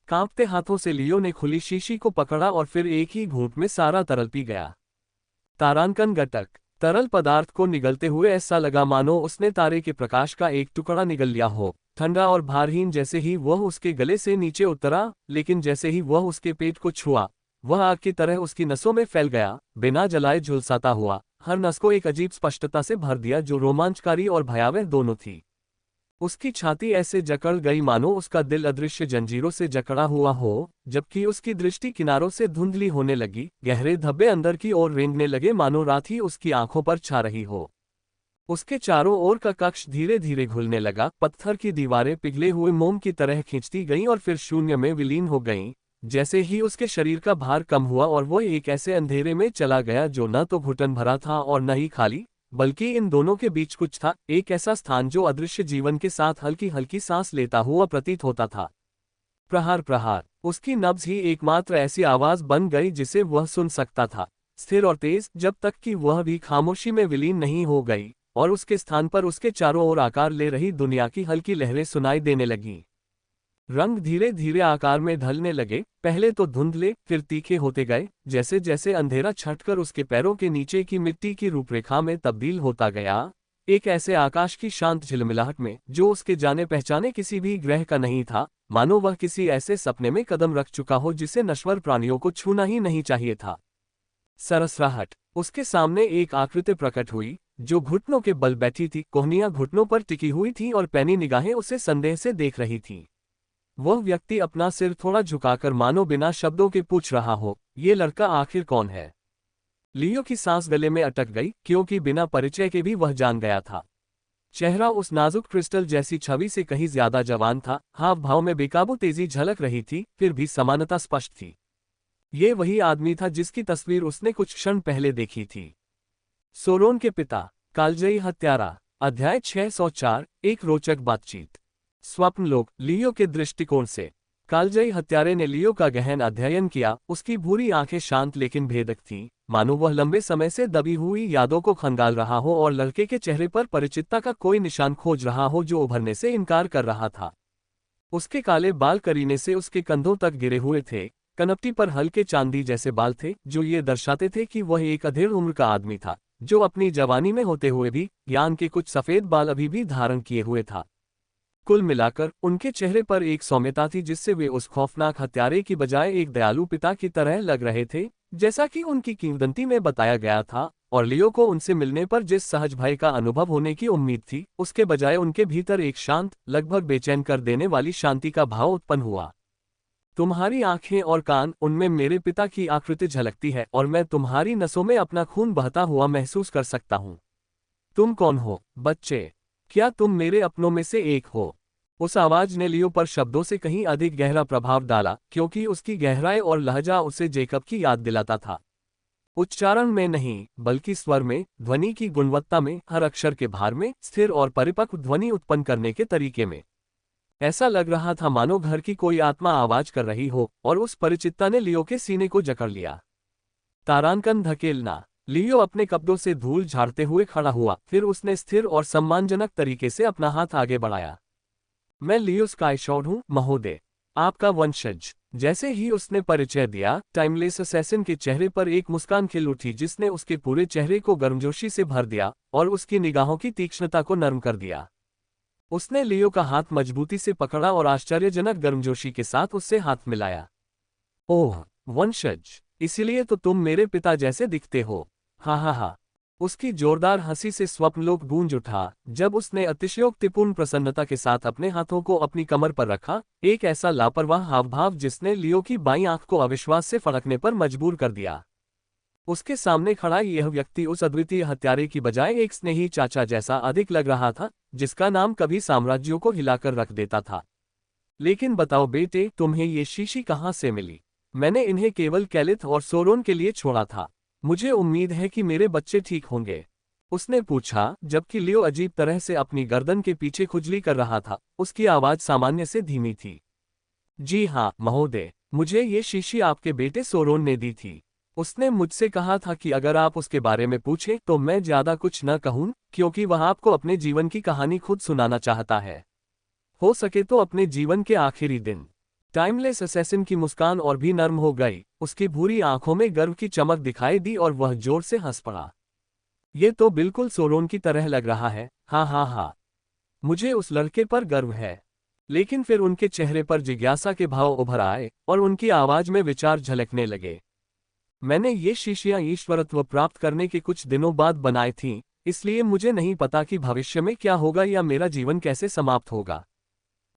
कांपते हाथों से लियो ने खुली शीशी को पकड़ा और फिर एक ही घूंट में सारा तरल पी गया। तारांकन घटक। तरल पदार्थ को निगलते हुए ऐसा लगा मानो उसने तारे के प्रकाश का एक टुकड़ा निगल लिया हो, ठंडा और भारहीन। जैसे ही वह उसके गले से नीचे उतरा, लेकिन जैसे ही वह उसके पेट को छुआ, वह आग की तरह उसकी नसों में फैल गया, बिना जलाए झुलसाता हुआ, हर नस को एक अजीब स्पष्टता से भर दिया जो रोमांचकारी और भयावह दोनों थी। उसकी छाती ऐसे जकड़ गई मानो उसका दिल अदृश्य जंजीरों से जकड़ा हुआ हो, जबकि उसकी दृष्टि किनारों से धुंधली होने लगी। गहरे धब्बे अंदर की ओर रेंगने लगे मानो रात ही उसकी आंखों पर छा रही हो। उसके चारों ओर का कक्ष धीरे धीरे घुलने लगा, पत्थर की दीवारें पिघले हुए मोम की तरह खींचती गईं और फिर शून्य में विलीन हो गईं। जैसे ही उसके शरीर का भार कम हुआ और वो एक ऐसे अंधेरे में चला गया जो न तो घुटन भरा था और न ही खाली, बल्कि इन दोनों के बीच कुछ था, एक ऐसा स्थान जो अदृश्य जीवन के साथ हल्की हल्की सांस लेता हुआ प्रतीत होता था। प्रहार प्रहार। उसकी नब्ज ही एकमात्र ऐसी आवाज बन गई जिसे वह सुन सकता था, स्थिर और तेज, जब तक कि वह भी खामोशी में विलीन नहीं हो गई और उसके स्थान पर उसके चारों ओर आकार ले रही दुनिया की हल्की लहरें सुनाई देने लगीं। रंग धीरे धीरे आकार में ढलने लगे, पहले तो धुंधले, फिर तीखे होते गए, जैसे जैसे अंधेरा छटकर उसके पैरों के नीचे की मिट्टी की रूपरेखा में तब्दील होता गया, एक ऐसे आकाश की शांत झिलमिलाहट में जो उसके जाने पहचाने किसी भी ग्रह का नहीं था, मानो वह किसी ऐसे सपने में कदम रख चुका हो जिसे नश्वर प्राणियों को छूना ही नहीं चाहिए था। सरसराहट। उसके सामने एक आकृति प्रकट हुई, जो घुटनों के बल बैठी थी, कोहनियां घुटनों पर टिकी हुई थी और पैनी निगाहें उसे संदेह से देख रही थीं। वह व्यक्ति अपना सिर थोड़ा झुकाकर मानो बिना शब्दों के पूछ रहा हो, ये लड़का आखिर कौन है? लियो की सांस गले में अटक गई, क्योंकि बिना परिचय के भी वह जान गया था। चेहरा उस नाजुक क्रिस्टल जैसी छवि से कहीं ज्यादा जवान था, हाव भाव में बेकाबू तेजी झलक रही थी, फिर भी समानता स्पष्ट थी। ये वही आदमी था जिसकी तस्वीर उसने कुछ क्षण पहले देखी थी। सोरोन के पिता, कालजयी हत्यारा। अध्याय 604। एक रोचक बातचीत। स्वप्नलोक। लियो के दृष्टिकोण से कालजयी हत्यारे ने लियो का गहन अध्ययन किया। उसकी भूरी आंखें शांत लेकिन भेदक थीं, मानो वह लंबे समय से दबी हुई यादों को खंगाल रहा हो और लड़के के चेहरे पर परिचितता का कोई निशान खोज रहा हो जो उभरने से इनकार कर रहा था। उसके काले बाल करीने से उसके कंधों तक गिरे हुए थे, कनपटी पर हल्के चांदी जैसे बाल थे जो ये दर्शाते थे कि वह एक अधेड़ उम्र का आदमी था, जो अपनी जवानी में होते हुए भी ज्ञान के कुछ सफेद बाल अभी भी धारण किए हुए था। कुल मिलाकर उनके चेहरे पर एक सौम्यता थी जिससे वे उस खौफनाक हत्यारे की बजाय एक दयालु पिता की तरह लग रहे थे, जैसा कि उनकी किंवदंती में बताया गया था। और लियो को उनसे मिलने पर जिस सहज भय का अनुभव होने की उम्मीद थी, उसके बजाय उनके भीतर एक शांत, लगभग बेचैन कर देने वाली शांति का भाव उत्पन्न हुआ। तुम्हारी आंखें और कान, उनमें मेरे पिता की आकृति झलकती है और मैं तुम्हारी नसों में अपना खून बहता हुआ महसूस कर सकता हूँ। तुम कौन हो, बच्चे? क्या तुम मेरे अपनों में से एक हो? उस आवाज ने लियो पर शब्दों से कहीं अधिक गहरा प्रभाव डाला, क्योंकि उसकी गहराई और लहजा उसे जेकब की याद दिलाता था। उच्चारण में नहीं, बल्कि स्वर में, ध्वनि की गुणवत्ता में, हर अक्षर के भार में, स्थिर और परिपक्व ध्वनि उत्पन्न करने के तरीके में। ऐसा लग रहा था मानो घर की कोई आत्मा आवाज कर रही हो, और उस परिचितता ने लियो के सीने को जकड़ लिया। तारांकन धकेलना। लियो अपने कपड़ों से धूल झाड़ते हुए खड़ा हुआ, फिर उसने स्थिर और सम्मानजनक तरीके से अपना हाथ आगे बढ़ाया। मैं लियो स्काईशॉर्ड हूँ, महोदय, आपका वंशज। जैसे ही उसने परिचय दिया, टाइमलेस असैसिन के चेहरे पर एक मुस्कान खिल उठी जिसने उसके पूरे चेहरे को गर्मजोशी से भर दिया और उसकी निगाहों की तीक्ष्णता को नरम कर दिया। उसने लियो का हाथ मजबूती से पकड़ा और आश्चर्यजनक गर्मजोशी के साथ उससे हाथ मिलाया। ओह, वंशज, इसलिए तो तुम मेरे पिता जैसे दिखते हो। हाँ हाँ हाँ। उसकी जोरदार हंसी से स्वप्नलोक गूंज उठा जब उसने अतिशयोक्तिपूर्ण प्रसन्नता के साथ अपने हाथों को अपनी कमर पर रखा, एक ऐसा लापरवाह हावभाव जिसने लियो की बाईं आंख को अविश्वास से फड़कने पर मजबूर कर दिया। उसके सामने खड़ा यह व्यक्ति उस अद्वितीय हत्यारे की बजाय एक स्नेही चाचा जैसा अधिक लग रहा था, जिसका नाम कभी साम्राज्यों को हिलाकर रख देता था। लेकिन बताओ बेटे, तुम्हें ये शीशी कहाँ से मिली? मैंने इन्हें केवल कैलिथ और सोरोन के लिए छोड़ा था। मुझे उम्मीद है कि मेरे बच्चे ठीक होंगे, उसने पूछा, जबकि लियो अजीब तरह से अपनी गर्दन के पीछे खुजली कर रहा था। उसकी आवाज सामान्य से धीमी थी। जी हाँ महोदय, मुझे ये शीशी आपके बेटे सोरोन ने दी थी। उसने मुझसे कहा था कि अगर आप उसके बारे में पूछें तो मैं ज्यादा कुछ न कहूं, क्योंकि वह आपको अपने जीवन की कहानी खुद सुनाना चाहता है, हो सके तो अपने जीवन के आखिरी दिन। टाइमलेस असैसिन की मुस्कान और भी नर्म हो गई, उसकी भूरी आंखों में गर्व की चमक दिखाई दी और वह जोर से हंस पड़ा। ये तो बिल्कुल सोरोन की तरह लग रहा है। हाँ हाँ हाँ, मुझे उस लड़के पर गर्व है। लेकिन फिर उनके चेहरे पर जिज्ञासा के भाव उभर आए और उनकी आवाज में विचार झलकने लगे। मैंने ये शीशियां ईश्वरत्व प्राप्त करने के कुछ दिनों बाद बनाई थीं, इसलिए मुझे नहीं पता कि भविष्य में क्या होगा या मेरा जीवन कैसे समाप्त होगा।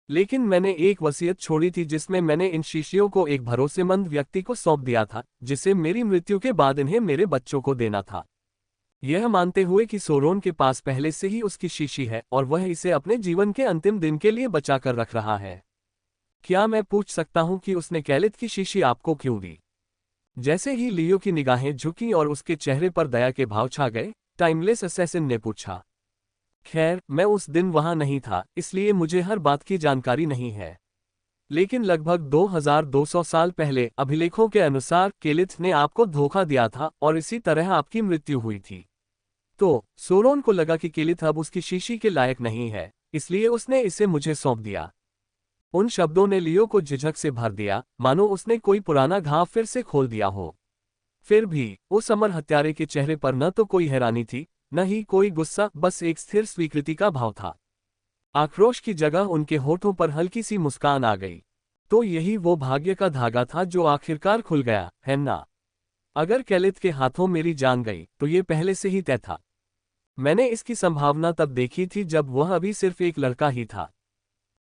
लेकिन मैंने एक वसीयत छोड़ी थी जिसमें मैंने इन शीशियों को एक भरोसेमंद व्यक्ति को सौंप दिया था, जिसे मेरी मृत्यु के बाद इन्हें मेरे बच्चों को देना था, यह मानते हुए कि सोरोन के पास पहले से ही उसकी शीशी है और वह इसे अपने जीवन के अंतिम दिन के लिए बचा कर रख रहा है। क्या मैं पूछ सकता हूं कि उसने कैलिथ की शीशी आपको क्यों दी? जैसे ही लियो की निगाहें झुकी और उसके चेहरे पर दया के भाव छा गए, टाइमलेस असैसिन ने पूछा। खैर, मैं उस दिन वहां नहीं था, इसलिए मुझे हर बात की जानकारी नहीं है। लेकिन लगभग 2200 साल पहले अभिलेखों के अनुसार केलिथ ने आपको धोखा दिया था और इसी तरह आपकी मृत्यु हुई थी। तो सोरोन को लगा कि केलिथ अब उसकी शीशी के लायक नहीं है, इसलिए उसने इसे मुझे सौंप दिया। उन शब्दों ने लियो को झिझक से भर दिया, मानो उसने कोई पुराना घाव फिर से खोल दिया हो। फिर भी उस अमर हत्यारे के चेहरे पर न तो कोई हैरानी थी, न ही कोई गुस्सा, बस एक स्थिर स्वीकृति का भाव था। आक्रोश की जगह उनके होठों पर हल्की सी मुस्कान आ गई। तो यही वो भाग्य का धागा था जो आखिरकार खुल गया, है ना? अगर केलिथ के हाथों मेरी जान गई तो ये पहले से ही तय था। मैंने इसकी संभावना तब देखी थी जब वह अभी सिर्फ एक लड़का ही था।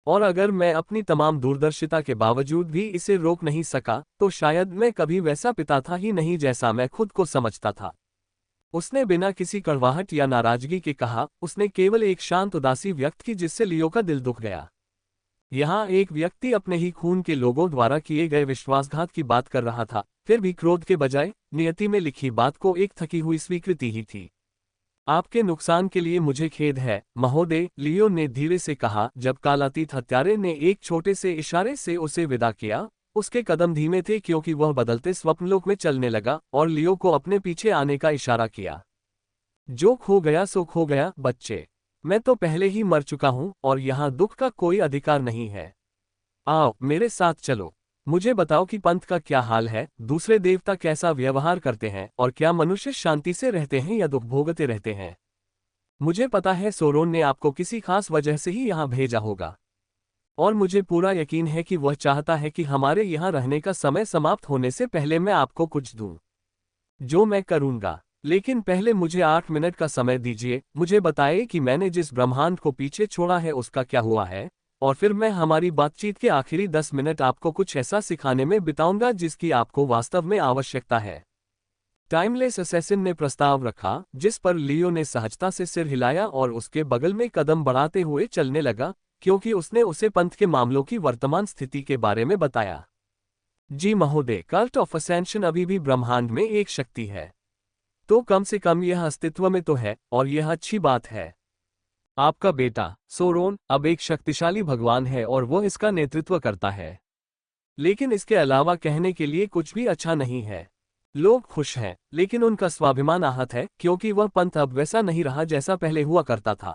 और अगर मैं अपनी तमाम दूरदर्शिता के बावजूद भी इसे रोक नहीं सका, तो शायद मैं कभी वैसा पिता था ही नहीं जैसा मैं खुद को समझता था। उसने बिना किसी कड़वाहट या नाराजगी के कहा, उसने केवल एक शांत उदासी व्यक्त की जिससे लियो का दिल दुख गया। यहाँ एक व्यक्ति अपने ही खून के लोगों द्वारा किए गए विश्वासघात की बात कर रहा था, फिर भी क्रोध के बजाय नियति में लिखी बात को एक थकी हुई स्वीकृति ही थी। आपके नुकसान के लिए मुझे खेद है, महोदय, लियो ने धीरे से कहा। जब कालातीत हत्यारे ने एक छोटे से इशारे से उसे विदा किया, उसके कदम धीमे थे क्योंकि वह बदलते स्वप्नलोक में चलने लगा और लियो को अपने पीछे आने का इशारा किया। जो खो गया सो खो गया, बच्चे। मैं तो पहले ही मर चुका हूं और यहाँ दुख का कोई अधिकार नहीं है। आओ मेरे साथ चलो। मुझे बताओ कि पंथ का क्या हाल है, दूसरे देवता कैसा व्यवहार करते हैं और क्या मनुष्य शांति से रहते हैं या दुख भोगते रहते हैं। मुझे पता है सोरोन ने आपको किसी खास वजह से ही यहाँ भेजा होगा, और मुझे पूरा यकीन है कि वह चाहता है कि हमारे यहाँ रहने का समय समाप्त होने से पहले मैं आपको कुछ दूं, जो मैं करूंगा। लेकिन पहले मुझे 8 मिनट का समय दीजिए। मुझे बताइए कि मैंने जिस ब्रह्मांड को पीछे छोड़ा है उसका क्या हुआ है, और फिर मैं हमारी बातचीत के आखिरी 10 मिनट आपको कुछ ऐसा सिखाने में बिताऊंगा जिसकी आपको वास्तव में आवश्यकता है। टाइमलेस असैसिन ने प्रस्ताव रखा, जिस पर लियो ने सहजता से सिर हिलाया और उसके बगल में कदम बढ़ाते हुए चलने लगा, क्योंकि उसने उसे पंथ के मामलों की वर्तमान स्थिति के बारे में बताया। जी महोदय, कल्ट ऑफ असेंशन अभी भी ब्रह्मांड में एक शक्ति है। तो कम से कम यह अस्तित्व में तो है, और यह अच्छी बात है। आपका बेटा सोरोन अब एक शक्तिशाली भगवान है और वह इसका नेतृत्व करता है। लेकिन इसके अलावा कहने के लिए कुछ भी अच्छा नहीं है। लोग खुश हैं, लेकिन उनका स्वाभिमान आहत है क्योंकि वह पंथ अब वैसा नहीं रहा जैसा पहले हुआ करता था।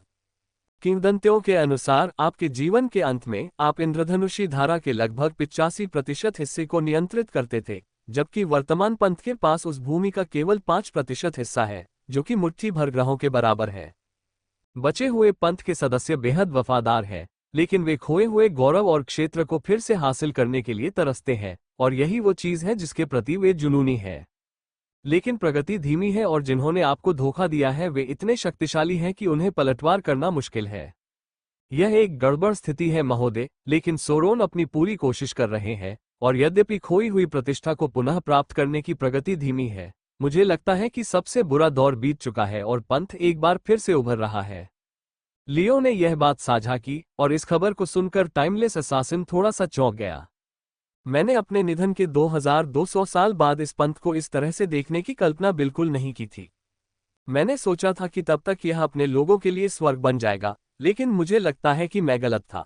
किंवदंतियों के अनुसार आपके जीवन के अंत में आप इंद्रधनुषी धारा के लगभग 85% हिस्से को नियंत्रित करते थे, जबकि वर्तमान पंथ के पास उस भूमि का केवल 5% हिस्सा है, जो कि मुट्ठी भर ग्रहों के बराबर है। बचे हुए पंथ के सदस्य बेहद वफादार हैं, लेकिन वे खोए हुए गौरव और क्षेत्र को फिर से हासिल करने के लिए तरसते हैं, और यही वो चीज है जिसके प्रति वे जुनूनी है। लेकिन प्रगति धीमी है और जिन्होंने आपको धोखा दिया है वे इतने शक्तिशाली हैं कि उन्हें पलटवार करना मुश्किल है। यह एक गड़बड़ स्थिति है महोदय, लेकिन सोरोन अपनी पूरी कोशिश कर रहे हैं, और यद्यपि खोई हुई प्रतिष्ठा को पुनः प्राप्त करने की प्रगति धीमी है, मुझे लगता है कि सबसे बुरा दौर बीत चुका है और पंथ एक बार फिर से उभर रहा है। लियो ने यह बात साझा की, और इस खबर को सुनकर टाइमलेस असासिन थोड़ा सा चौंक गया। मैंने अपने निधन के 2200 साल बाद इस पंथ को इस तरह से देखने की कल्पना बिल्कुल नहीं की थी। मैंने सोचा था कि तब तक यह अपने लोगों के लिए स्वर्ग बन जाएगा, लेकिन मुझे लगता है कि मैं गलत था।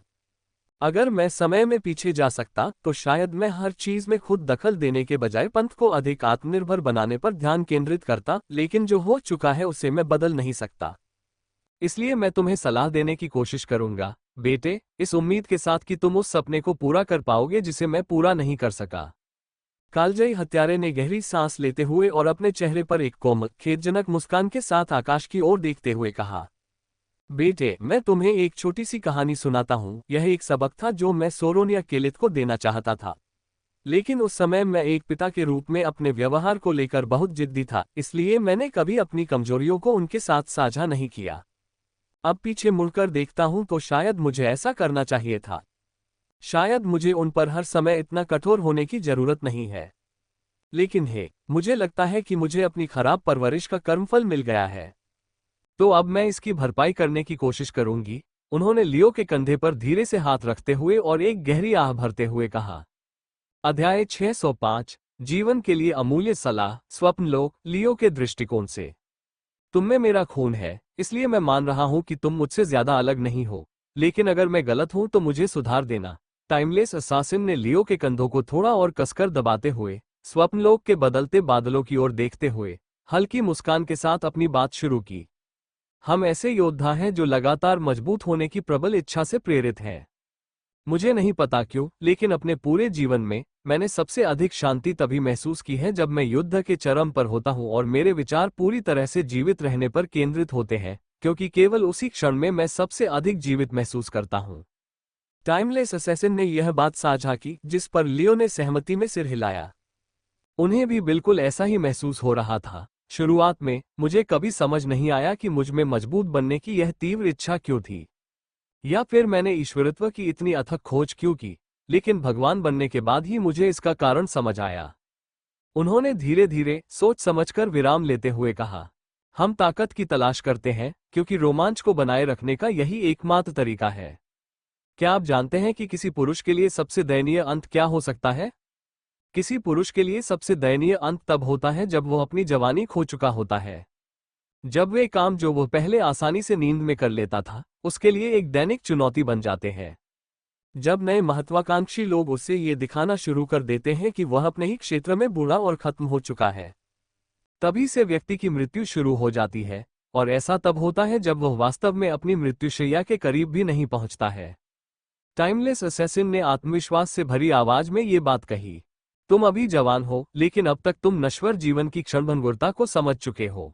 अगर मैं समय में पीछे जा सकता तो शायद मैं हर चीज में खुद दखल देने के बजाय पंथ को अधिक आत्मनिर्भर बनाने पर ध्यान केंद्रित करता, लेकिन जो हो चुका है उसे मैं बदल नहीं सकता। इसलिए मैं तुम्हें सलाह देने की कोशिश करूंगा, बेटे, इस उम्मीद के साथ कि तुम उस सपने को पूरा कर पाओगे जिसे मैं पूरा नहीं कर सका। कालजयी हत्यारे ने गहरी सांस लेते हुए और अपने चेहरे पर एक कोमल, खेदजनक मुस्कान के साथ आकाश की ओर देखते हुए कहा, बेटे, मैं तुम्हें एक छोटी सी कहानी सुनाता हूँ। यह एक सबक था जो मैं सोरोन या केलिथ को देना चाहता था, लेकिन उस समय मैं एक पिता के रूप में अपने व्यवहार को लेकर बहुत जिद्दी था, इसलिए मैंने कभी अपनी कमजोरियों को उनके साथ साझा नहीं किया। अब पीछे मुड़कर देखता हूं तो शायद मुझे ऐसा करना चाहिए था। शायद मुझे उन पर हर समय इतना कठोर होने की जरूरत नहीं है। लेकिन मुझे लगता है कि मुझे अपनी खराब परवरिश का कर्मफल मिल गया है, तो अब मैं इसकी भरपाई करने की कोशिश करूंगी। उन्होंने लियो के कंधे पर धीरे से हाथ रखते हुए और एक गहरी आह भरते हुए कहा। अध्याय 605, जीवन के लिए अमूल्य सलाह, स्वप्नलोक, लियो के दृष्टिकोण से। तुम में मेरा खून है, इसलिए मैं मान रहा हूं कि तुम मुझसे ज्यादा अलग नहीं हो, लेकिन अगर मैं गलत हूं तो मुझे सुधार देना। टाइमलेस असासिन ने लियो के कंधों को थोड़ा और कसकर दबाते हुए, स्वप्नलोक के बदलते बादलों की ओर देखते हुए, हल्की मुस्कान के साथ अपनी बात शुरू की। हम ऐसे योद्धा हैं जो लगातार मजबूत होने की प्रबल इच्छा से प्रेरित हैं। मुझे नहीं पता क्यों, लेकिन अपने पूरे जीवन में मैंने सबसे अधिक शांति तभी महसूस की है जब मैं युद्ध के चरम पर होता हूं और मेरे विचार पूरी तरह से जीवित रहने पर केंद्रित होते हैं, क्योंकि केवल उसी क्षण में मैं सबसे अधिक जीवित महसूस करता हूं। टाइमलेस असैसिन ने यह बात साझा की, जिस पर लियो ने सहमति में सिर हिलाया। उन्हें भी बिल्कुल ऐसा ही महसूस हो रहा था। शुरुआत में मुझे कभी समझ नहीं आया कि मुझ में मजबूत बनने की यह तीव्र इच्छा क्यों थी, या फिर मैंने ईश्वरत्व की इतनी अथक खोज क्यों की, लेकिन भगवान बनने के बाद ही मुझे इसका कारण समझ आया। उन्होंने धीरे धीरे सोच समझकर विराम लेते हुए कहा, हम ताकत की तलाश करते हैं क्योंकि रोमांच को बनाए रखने का यही एकमात्र तरीका है। क्या आप जानते हैं कि किसी पुरुष के लिए सबसे दयनीय अंत क्या हो सकता है? किसी पुरुष के लिए सबसे दयनीय अंत तब होता है जब वह अपनी जवानी खो चुका होता है। जब वे काम जो वह पहले आसानी से नींद में कर लेता था, उसके लिए एक दैनिक चुनौती बन जाते हैं। जब नए महत्वाकांक्षी लोग उसे ये दिखाना शुरू कर देते हैं कि वह अपने ही क्षेत्र में बूढ़ा और खत्म हो चुका है, तभी से व्यक्ति की मृत्यु शुरू हो जाती है, और ऐसा तब होता है जब वह वास्तव में अपनी मृत्युशैया के करीब भी नहीं पहुंचता है। टाइमलेस असैसिन ने आत्मविश्वास से भरी आवाज में ये बात कही, तुम अभी जवान हो, लेकिन अब तक तुम नश्वर जीवन की क्षणभंगुरता को समझ चुके हो,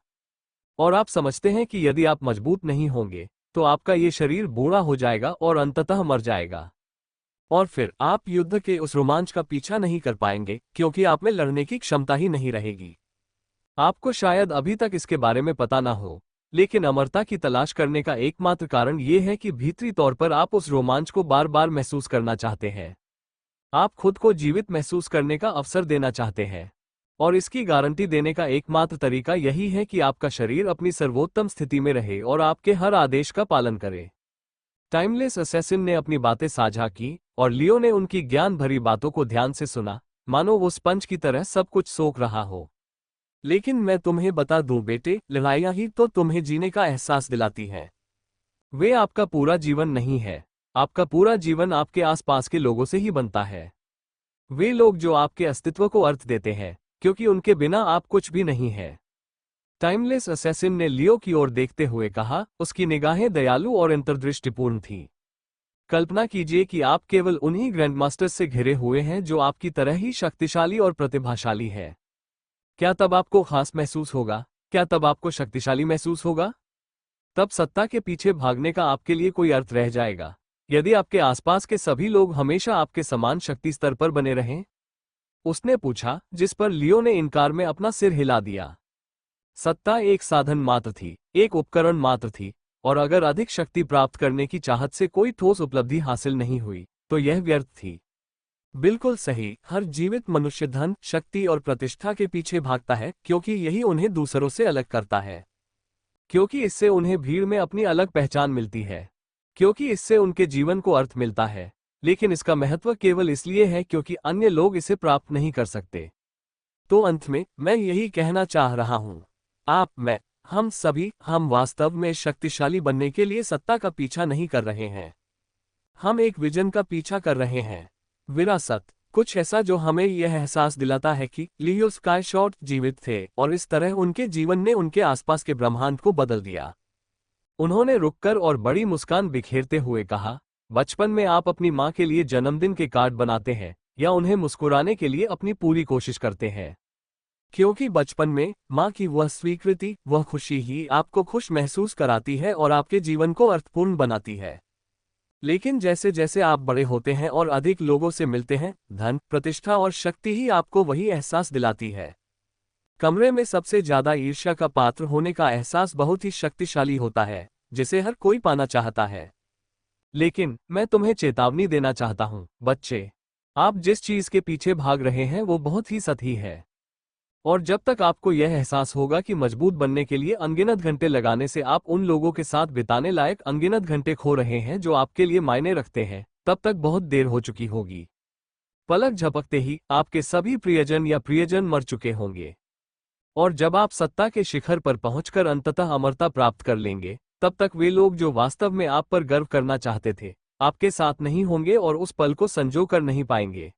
और आप समझते हैं कि यदि आप मजबूत नहीं होंगे तो आपका ये शरीर बूढ़ा हो जाएगा और अंततः मर जाएगा। और फिर आप युद्ध के उस रोमांच का पीछा नहीं कर पाएंगे क्योंकि आप में लड़ने की क्षमता ही नहीं रहेगी। आपको शायद अभी तक इसके बारे में पता ना हो, लेकिन अमरता की तलाश करने का एकमात्र कारण ये है कि भीतरी तौर पर आप उस रोमांच को बार बार महसूस करना चाहते हैं। आप खुद को जीवित महसूस करने का अवसर देना चाहते हैं, और इसकी गारंटी देने का एकमात्र तरीका यही है कि आपका शरीर अपनी सर्वोत्तम स्थिति में रहे और आपके हर आदेश का पालन करे। टाइमलेस असैसिन ने अपनी बातें साझा की, और लियो ने उनकी ज्ञान भरी बातों को ध्यान से सुना, मानो वो स्पंज की तरह सब कुछ सोख रहा हो। लेकिन मैं तुम्हें बता दूं बेटे, लड़ाइयां ही तो तुम्हें जीने का एहसास दिलाती हैं। वे आपका पूरा जीवन नहीं है। आपका पूरा जीवन आपके आसपास के लोगों से ही बनता है। वे लोग जो आपके अस्तित्व को अर्थ देते हैं, क्योंकि उनके बिना आप कुछ भी नहीं है। टाइमलेस असैसिन ने लियो की ओर देखते हुए कहा, उसकी निगाहें दयालु और अंतर्दृष्टिपूर्ण थीं। कल्पना कीजिए कि आप केवल उन्हीं ग्रैंडमास्टर्स से घिरे हुए हैं जो आपकी तरह ही शक्तिशाली और प्रतिभाशाली है। क्या तब आपको खास महसूस होगा? क्या तब आपको शक्तिशाली महसूस होगा? तब सत्ता के पीछे भागने का आपके लिए कोई अर्थ रह जाएगा, यदि आपके आसपास के सभी लोग हमेशा आपके समान शक्ति स्तर पर बने रहें? उसने पूछा, जिस पर लियो ने इनकार में अपना सिर हिला दिया। सत्ता एक साधन मात्र थी, एक उपकरण मात्र थी, और अगर अधिक शक्ति प्राप्त करने की चाहत से कोई ठोस उपलब्धि हासिल नहीं हुई, तो यह व्यर्थ थी। बिल्कुल सही, हर जीवित मनुष्य धन, शक्ति और प्रतिष्ठा के पीछे भागता है क्योंकि यही उन्हें दूसरों से अलग करता है, क्योंकि इससे उन्हें भीड़ में अपनी अलग पहचान मिलती है, क्योंकि इससे उनके जीवन को अर्थ मिलता है। लेकिन इसका महत्व केवल इसलिए है क्योंकि अन्य लोग इसे प्राप्त नहीं कर सकते। तो अंत में मैं यही कहना चाह रहा हूं, आप, मैं, हम सभी, हम वास्तव में शक्तिशाली बनने के लिए सत्ता का पीछा नहीं कर रहे हैं। हम एक विजन का पीछा कर रहे हैं, विरासत, कुछ ऐसा जो हमें यह एहसास दिलाता है कि लियो स्काईशॉट जीवित थे और इस तरह उनके जीवन ने उनके आसपास के ब्रह्मांड को बदल दिया। उन्होंने रुककर और बड़ी मुस्कान बिखेरते हुए कहा, बचपन में आप अपनी माँ के लिए जन्मदिन के कार्ड बनाते हैं या उन्हें मुस्कुराने के लिए अपनी पूरी कोशिश करते हैं, क्योंकि बचपन में माँ की वह स्वीकृति, वह खुशी ही आपको खुश महसूस कराती है और आपके जीवन को अर्थपूर्ण बनाती है। लेकिन जैसे जैसे आप बड़े होते हैं और अधिक लोगों से मिलते हैं, धन, प्रतिष्ठा और शक्ति ही आपको वही एहसास दिलाती है। कमरे में सबसे ज्यादा ईर्ष्या का पात्र होने का एहसास बहुत ही शक्तिशाली होता है, जिसे हर कोई पाना चाहता है। लेकिन मैं तुम्हें चेतावनी देना चाहता हूं, बच्चे, आप जिस चीज के पीछे भाग रहे हैं वो बहुत ही सतही है। और जब तक आपको यह एहसास होगा कि मजबूत बनने के लिए अनगिनत घंटे लगाने से आप उन लोगों के साथ बिताने लायक अनगिनत घंटे खो रहे हैं जो आपके लिए मायने रखते हैं, तब तक बहुत देर हो चुकी होगी। पलक झपकते ही आपके सभी प्रियजन या प्रियजन मर चुके होंगे। और जब आप सत्ता के शिखर पर पहुंचकर अंततः अमरता प्राप्त कर लेंगे, तब तक वे लोग जो वास्तव में आप पर गर्व करना चाहते थे, आपके साथ नहीं होंगे और उस पल को संजो कर नहीं पाएंगे।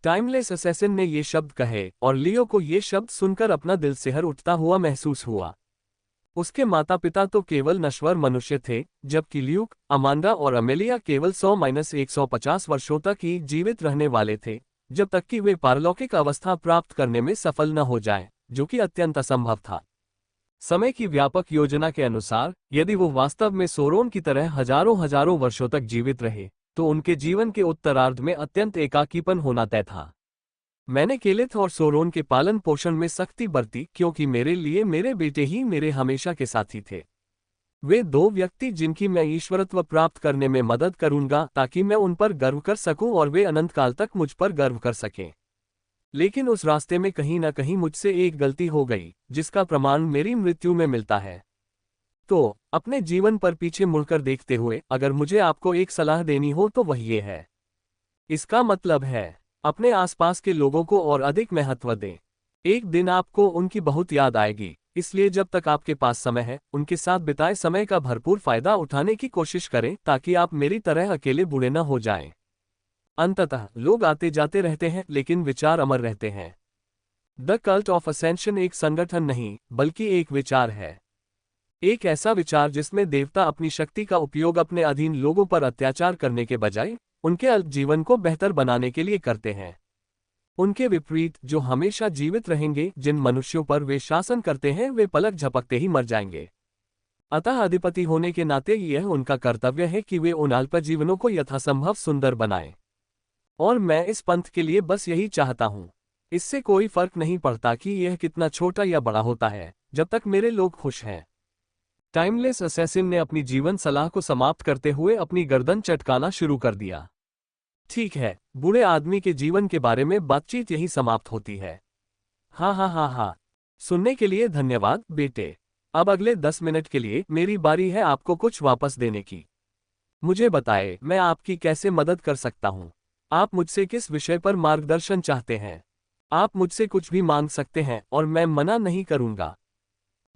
टाइमलेस असैसिन ने ये शब्द कहे और लियो को ये शब्द सुनकर अपना दिल सिहर उठता हुआ महसूस हुआ। उसके माता पिता तो केवल नश्वर मनुष्य थे, जबकि ल्यूक, अमांडा और अमेलिया केवल 100-150 वर्षों तक ही जीवित रहने वाले थे, जब तक कि वे पारलौकिक अवस्था प्राप्त करने में सफल न हो जाएं, जो कि अत्यंत असंभव था। समय की व्यापक योजना के अनुसार, यदि वो वास्तव में सोरोन की तरह हजारों हजारों वर्षों तक जीवित रहे, तो उनके जीवन के उत्तरार्ध में अत्यंत एकाकीपन होना तय था। मैंने केलिथ और सोरोन के पालन पोषण में सख्ती बरती, क्योंकि मेरे लिए मेरे बेटे ही मेरे हमेशा के साथी थे। वे दो व्यक्ति जिनकी मैं ईश्वरत्व प्राप्त करने में मदद करूंगा, ताकि मैं उन पर गर्व कर सकूं और वे अनंत काल तक मुझ पर गर्व कर सकें। लेकिन उस रास्ते में कहीं न कहीं मुझसे एक गलती हो गई, जिसका प्रमाण मेरी मृत्यु में मिलता है। तो अपने जीवन पर पीछे मुड़कर देखते हुए अगर मुझे आपको एक सलाह देनी हो तो वह ये है। इसका मतलब है, अपने आसपास के लोगों को और अधिक महत्व दें। एक दिन आपको उनकी बहुत याद आएगी, इसलिए जब तक आपके पास समय है, उनके साथ बिताए समय का भरपूर फायदा उठाने की कोशिश करें, ताकि आप मेरी तरह अकेले बूढ़े न हो जाएं। अंततः लोग आते जाते रहते हैं, लेकिन विचार अमर रहते हैं। द कल्ट ऑफ असेंशन एक संगठन नहीं, बल्कि एक विचार है। एक ऐसा विचार जिसमें देवता अपनी शक्ति का उपयोग अपने अधीन लोगों पर अत्याचार करने के बजाय उनके अल्प जीवन को बेहतर बनाने के लिए करते हैं। उनके विपरीत जो हमेशा जीवित रहेंगे, जिन मनुष्यों पर वे शासन करते हैं, वे पलक झपकते ही मर जाएंगे। अतः अधिपति होने के नाते यह उनका कर्तव्य है कि वे उन अल्प जीवनों को यथासंभव सुंदर बनाएं। और मैं इस पंथ के लिए बस यही चाहता हूं। इससे कोई फर्क नहीं पड़ता कि यह कितना छोटा या बड़ा होता है, जब तक मेरे लोग खुश हैं। टाइमलेस असैसिन ने अपनी जीवन सलाह को समाप्त करते हुए अपनी गर्दन चटकाना शुरू कर दिया। ठीक है, बूढ़े आदमी के जीवन के बारे में बातचीत यही समाप्त होती है। हाँ। सुनने के लिए धन्यवाद बेटे। अब अगले 10 मिनट के लिए मेरी बारी है आपको कुछ वापस देने की। मुझे बताएं, मैं आपकी कैसे मदद कर सकता हूँ? आप मुझसे किस विषय पर मार्गदर्शन चाहते हैं? आप मुझसे कुछ भी मांग सकते हैं और मैं मना नहीं करूंगा।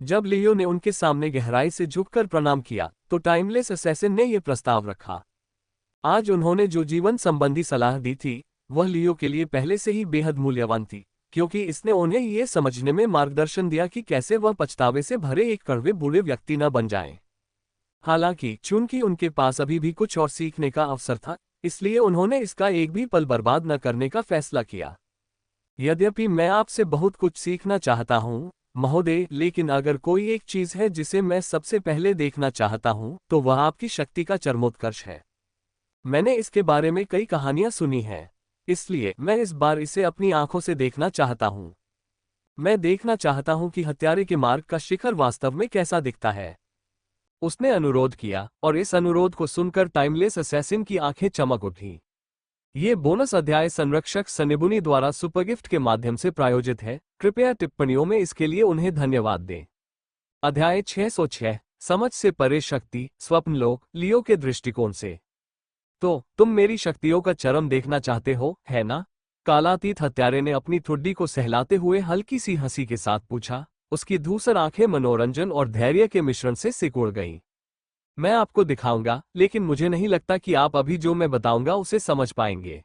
जब लियो ने उनके सामने गहराई से झुककर प्रणाम किया, तो टाइमलेस असैसिन ने यह प्रस्ताव रखा। आज उन्होंने जो जीवन संबंधी सलाह दी थी, वह लियो के लिए पहले से ही बेहद मूल्यवान थी, क्योंकि इसने उन्हें यह समझने में मार्गदर्शन दिया कि कैसे वह पछतावे से भरे एक कड़वे बूढ़े व्यक्ति न बन जाएं। हालांकि चूंकि उनके पास अभी भी कुछ और सीखने का अवसर था, इसलिए उन्होंने इसका एक भी पल बर्बाद न करने का फैसला किया। यद्यपि मैं आपसे बहुत कुछ सीखना चाहता हूं, महोदय, लेकिन अगर कोई एक चीज है जिसे मैं सबसे पहले देखना चाहता हूं, तो वह आपकी शक्ति का चरमोत्कर्ष है। मैंने इसके बारे में कई कहानियां सुनी हैं, इसलिए मैं इस बार इसे अपनी आंखों से देखना चाहता हूं। मैं देखना चाहता हूं कि हत्यारे के मार्ग का शिखर वास्तव में कैसा दिखता है। उसने अनुरोध किया, और इस अनुरोध को सुनकर टाइमलेस असैसिन की आंखें चमक उठी। ये बोनस अध्याय संरक्षक सनेबुनी द्वारा सुपरगिफ्ट के माध्यम से प्रायोजित है। कृपया टिप्पणियों में इसके लिए उन्हें धन्यवाद दें। अध्याय 606, समझ से परे शक्ति, स्वप्नलोक, लियो के दृष्टिकोण से। तो तुम मेरी शक्तियों का चरम देखना चाहते हो, है ना? कालातीत हत्यारे ने अपनी ठुड्डी को सहलाते हुए हल्की सी हंसी के साथ पूछा। उसकी धूसर आंखें मनोरंजन और धैर्य के मिश्रण से सिकुड़ गईं। मैं आपको दिखाऊंगा, लेकिन मुझे नहीं लगता कि आप अभी जो मैं बताऊंगा उसे समझ पाएंगे।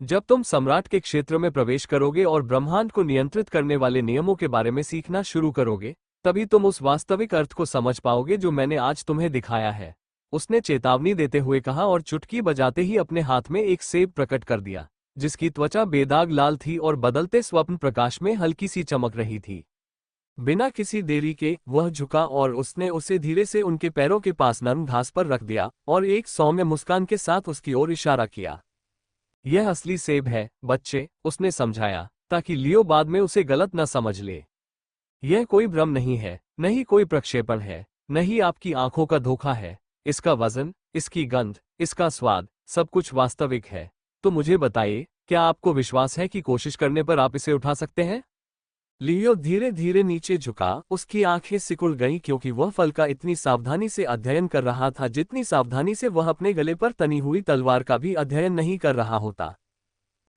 जब तुम सम्राट के क्षेत्र में प्रवेश करोगे और ब्रह्मांड को नियंत्रित करने वाले नियमों के बारे में सीखना शुरू करोगे, तभी तुम उस वास्तविक अर्थ को समझ पाओगे जो मैंने आज तुम्हें दिखाया है। उसने चेतावनी देते हुए कहा और चुटकी बजाते ही अपने हाथ में एक सेब प्रकट कर दिया, जिसकी त्वचा बेदाग लाल थी और बदलते स्वप्न प्रकाश में हल्की सी चमक रही थी। बिना किसी देरी के वह झुका और उसने उसे धीरे से उनके पैरों के पास नरम घास पर रख दिया और एक सौम्य मुस्कान के साथ उसकी ओर इशारा किया। यह असली सेब है, बच्चे, उसने समझाया, ताकि लियो बाद में उसे गलत न समझ ले। यह कोई भ्रम नहीं है, नहीं कोई प्रक्षेपण है, नहीं आपकी आंखों का धोखा है। इसका वजन, इसकी गंध, इसका स्वाद, सब कुछ वास्तविक है। तो मुझे बताइए, क्या आपको विश्वास है कि कोशिश करने पर आप इसे उठा सकते हैं? लियो धीरे धीरे नीचे झुका। उसकी आंखें सिकुड़ गईं, क्योंकि वह फल का इतनी सावधानी से अध्ययन कर रहा था जितनी सावधानी से वह अपने गले पर तनी हुई तलवार का भी अध्ययन नहीं कर रहा होता।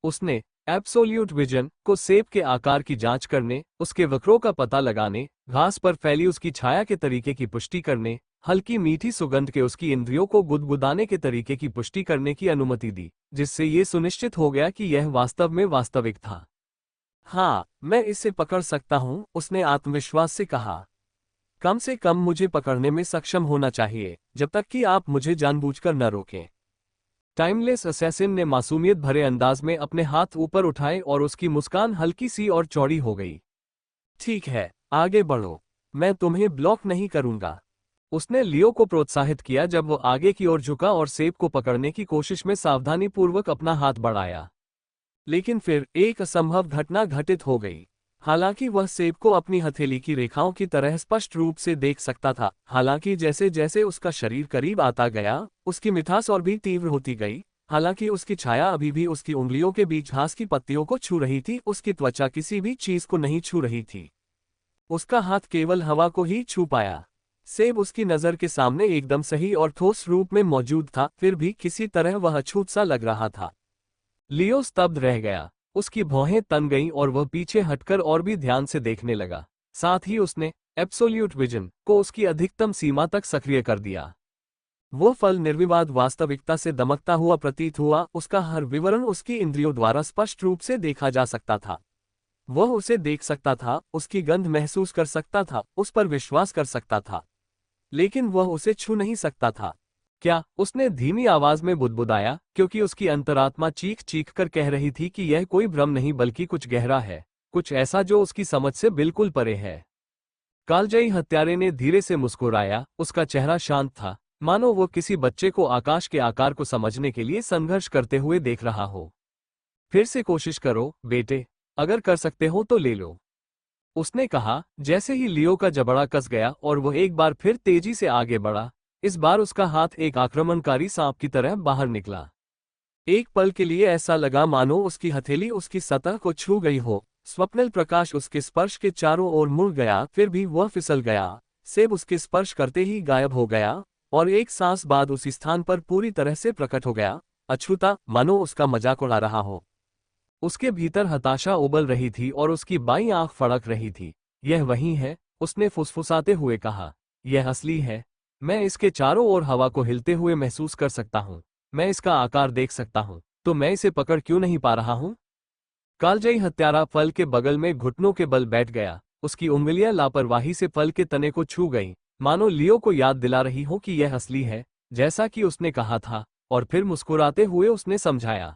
उसने एब्सोल्यूट विजन को सेब के आकार की जांच करने, उसके वक्रों का पता लगाने, घास पर फैली उसकी छाया के तरीके की पुष्टि करने, हल्की मीठी सुगंध के उसकी इंद्रियों को गुदगुदाने के तरीके की पुष्टि करने की अनुमति दी, जिससे ये सुनिश्चित हो गया कि यह वास्तव में वास्तविक था। हाँ, मैं इसे पकड़ सकता हूँ, उसने आत्मविश्वास से कहा। कम से कम मुझे पकड़ने में सक्षम होना चाहिए, जब तक कि आप मुझे जानबूझकर न रोकें। टाइमलेस असैसिन ने मासूमियत भरे अंदाज में अपने हाथ ऊपर उठाए और उसकी मुस्कान हल्की सी और चौड़ी हो गई। ठीक है, आगे बढ़ो, मैं तुम्हें ब्लॉक नहीं करूंगा। उसने लियो को प्रोत्साहित किया जब वो आगे की ओर झुका और सेब को पकड़ने की कोशिश में सावधानीपूर्वक अपना हाथ बढ़ाया। लेकिन फिर एक असंभव घटना घटित हो गई। हालांकि वह सेब को अपनी हथेली की रेखाओं की तरह स्पष्ट रूप से देख सकता था, हालांकि जैसे जैसे उसका शरीर करीब आता गया, उसकी मिठास और भी तीव्र होती गई। हालांकि उसकी छाया अभी भी उसकी उंगलियों के बीच घास की पत्तियों को छू रही थी, उसकी त्वचा किसी भी चीज को नहीं छू रही थी। उसका हाथ केवल हवा को ही छू पाया। सेब उसकी नजर के सामने एकदम सही और ठोस रूप में मौजूद था, फिर भी किसी तरह वह अछूत सा लग रहा था। लियो स्तब्ध रह गया। उसकी भौहें तन गईं और वह पीछे हटकर और भी ध्यान से देखने लगा। साथ ही उसने एब्सोल्यूट विजन को उसकी अधिकतम सीमा तक सक्रिय कर दिया। वो फल निर्विवाद वास्तविकता से दमकता हुआ प्रतीत हुआ, उसका हर विवरण उसकी इंद्रियों द्वारा स्पष्ट रूप से देखा जा सकता था। वह उसे देख सकता था, उसकी गंध महसूस कर सकता था, उस पर विश्वास कर सकता था, लेकिन वह उसे छू नहीं सकता था। क्या? उसने धीमी आवाज में बुदबुदाया, क्योंकि उसकी अंतरात्मा चीख चीख कर कह रही थी कि यह कोई भ्रम नहीं बल्कि कुछ गहरा है, कुछ ऐसा जो उसकी समझ से बिल्कुल परे है। कालजयी हत्यारे ने धीरे से मुस्कुराया, उसका चेहरा शांत था, मानो वो किसी बच्चे को आकाश के आकार को समझने के लिए संघर्ष करते हुए देख रहा हो। फिर से कोशिश करो, बेटे, अगर कर सकते हो तो ले लो, उसने कहा। जैसे ही लियो का जबड़ा कस गया और वह एक बार फिर तेजी से आगे बढ़ा, इस बार उसका हाथ एक आक्रमणकारी सांप की तरह बाहर निकला। एक पल के लिए ऐसा लगा मानो उसकी हथेली उसकी सतह को छू गई हो। स्वप्निल प्रकाश उसके स्पर्श के चारों ओर मुड़ गया, फिर भी वह फिसल गया। सेब उसके स्पर्श करते ही गायब हो गया और एक सांस बाद उसी स्थान पर पूरी तरह से प्रकट हो गया, अछूता, मानो उसका मजाक उड़ा रहा हो। उसके भीतर हताशा उबल रही थी और उसकी बाईं आंख फड़क रही थी। यह वही है, उसने फुसफुसाते हुए कहा। यह असली है। मैं इसके चारों ओर हवा को हिलते हुए महसूस कर सकता हूँ। मैं इसका आकार देख सकता हूँ, तो मैं इसे पकड़ क्यों नहीं पा रहा हूँ? कालजयी हत्यारा फल के बगल में घुटनों के बल बैठ गया। उसकी उंगलियां लापरवाही से फल के तने को छू गईं, मानो लियो को याद दिला रही हो कि यह असली है, जैसा कि उसने कहा था। और फिर मुस्कुराते हुए उसने समझाया,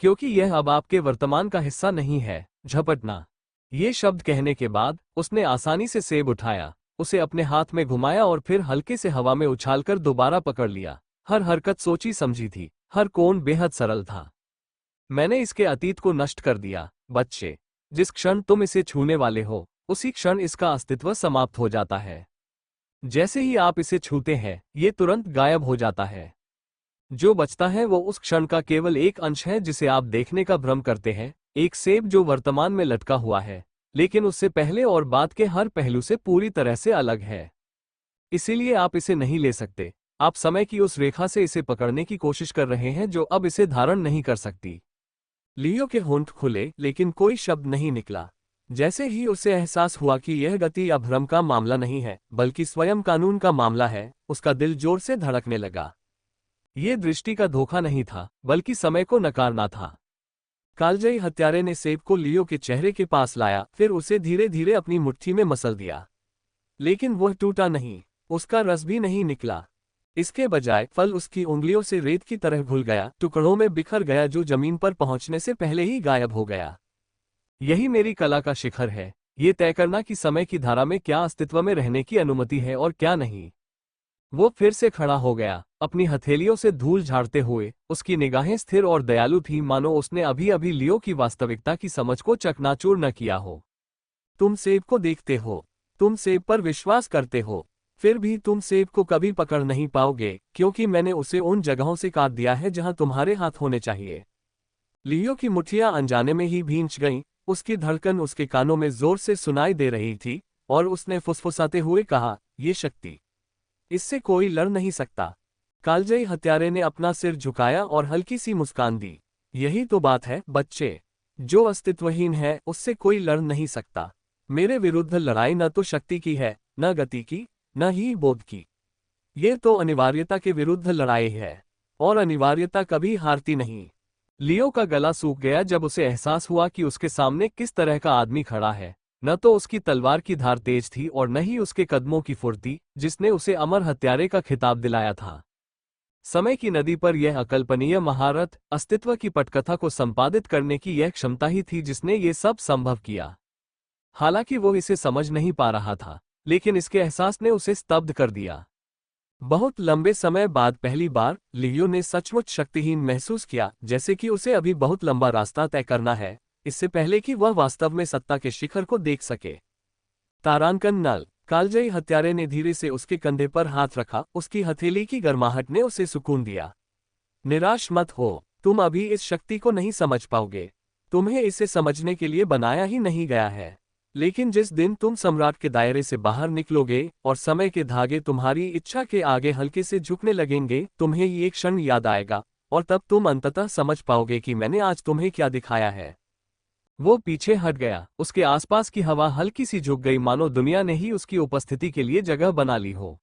क्योंकि यह अब आपके वर्तमान का हिस्सा नहीं है। झपटना। ये शब्द कहने के बाद उसने आसानी से सेब उठाया, उसे अपने हाथ में घुमाया और फिर हल्के से हवा में उछालकर दोबारा पकड़ लिया। हर हरकत सोची समझी थी, हर कोण बेहद सरल था। मैंने इसके अतीत को नष्ट कर दिया, बच्चे। जिस क्षण तुम इसे छूने वाले हो, उसी क्षण इसका अस्तित्व समाप्त हो जाता है। जैसे ही आप इसे छूते हैं, ये तुरंत गायब हो जाता है। जो बचता है वो उस क्षण का केवल एक अंश है जिसे आप देखने का भ्रम करते हैं, एक सेब जो वर्तमान में लटका हुआ है, लेकिन उससे पहले और बाद के हर पहलू से पूरी तरह से अलग है। इसीलिए आप इसे नहीं ले सकते। आप समय की उस रेखा से इसे पकड़ने की कोशिश कर रहे हैं जो अब इसे धारण नहीं कर सकती। लियो के होंठ खुले, लेकिन कोई शब्द नहीं निकला। जैसे ही उसे एहसास हुआ कि यह गति या भ्रम का मामला नहीं है, बल्कि स्वयं कानून का मामला है, उसका दिल जोर से धड़कने लगा। ये दृष्टि का धोखा नहीं था, बल्कि समय को नकारना था। कालजयी हत्यारे ने सेब को लियो के चेहरे के पास लाया, फिर उसे धीरे धीरे अपनी मुट्ठी में मसल दिया। लेकिन वह टूटा नहीं, उसका रस भी नहीं निकला। इसके बजाय फल उसकी उंगलियों से रेत की तरह घुल गया, टुकड़ों में बिखर गया, जो जमीन पर पहुंचने से पहले ही गायब हो गया। यही मेरी कला का शिखर है, ये तय करना कि समय की धारा में क्या अस्तित्व में रहने की अनुमति है और क्या नहीं। वो फिर से खड़ा हो गया, अपनी हथेलियों से धूल झाड़ते हुए। उसकी निगाहें स्थिर और दयालु थीं, मानो उसने अभी अभी लियो की वास्तविकता की समझ को चकनाचूर न किया हो। तुम सेब को देखते हो, तुम सेब पर विश्वास करते हो, फिर भी तुम सेब को कभी पकड़ नहीं पाओगे, क्योंकि मैंने उसे उन जगहों से काट दिया है जहां तुम्हारे हाथ होने चाहिए। लियो की मुट्ठियां अनजाने में ही भींच गईं, उसकी धड़कन उसके कानों में जोर से सुनाई दे रही थी, और उसने फुसफुसाते हुए कहा, ये शक्ति, इससे कोई लड़ नहीं सकता। कालजयी हत्यारे ने अपना सिर झुकाया और हल्की सी मुस्कान दी। यही तो बात है, बच्चे। जो अस्तित्वहीन है उससे कोई लड़ नहीं सकता। मेरे विरुद्ध लड़ाई न तो शक्ति की है, न गति की, न ही बोध की। ये तो अनिवार्यता के विरुद्ध लड़ाई है, और अनिवार्यता कभी हारती नहीं। लियो का गला सूख गया जब उसे एहसास हुआ कि उसके सामने किस तरह का आदमी खड़ा है। न तो उसकी तलवार की धार तेज थी और न ही उसके कदमों की फुर्ती, जिसने उसे अमर हत्यारे का खिताब दिलाया था। समय की नदी पर यह अकल्पनीय महारत, अस्तित्व की पटकथा को संपादित करने की यह क्षमता ही थी जिसने ये सब संभव किया। हालांकि वो इसे समझ नहीं पा रहा था, लेकिन इसके एहसास ने उसे स्तब्ध कर दिया। बहुत लंबे समय बाद पहली बार लियो ने सचमुच शक्तिहीन महसूस किया, जैसे कि उसे अभी बहुत लंबा रास्ता तय करना है, इससे पहले कि वह वास्तव में सत्ता के शिखर को देख सके। तारांकन नल कालजयी हत्यारे ने धीरे से उसके कंधे पर हाथ रखा। उसकी हथेली की गर्माहट ने उसे सुकून दिया। निराश मत हो, तुम अभी इस शक्ति को नहीं समझ पाओगे। तुम्हें इसे समझने के लिए बनाया ही नहीं गया है। लेकिन जिस दिन तुम सम्राट के दायरे से बाहर निकलोगे और समय के धागे तुम्हारी इच्छा के आगे हल्के से झुकने लगेंगे, तुम्हें ये क्षण याद आएगा, और तब तुम अंततः समझ पाओगे कि मैंने आज तुम्हें क्या दिखाया है। वो पीछे हट गया। उसके आसपास की हवा हल्की सी झुक गई, मानो दुनिया ने ही उसकी उपस्थिति के लिए जगह बना ली हो।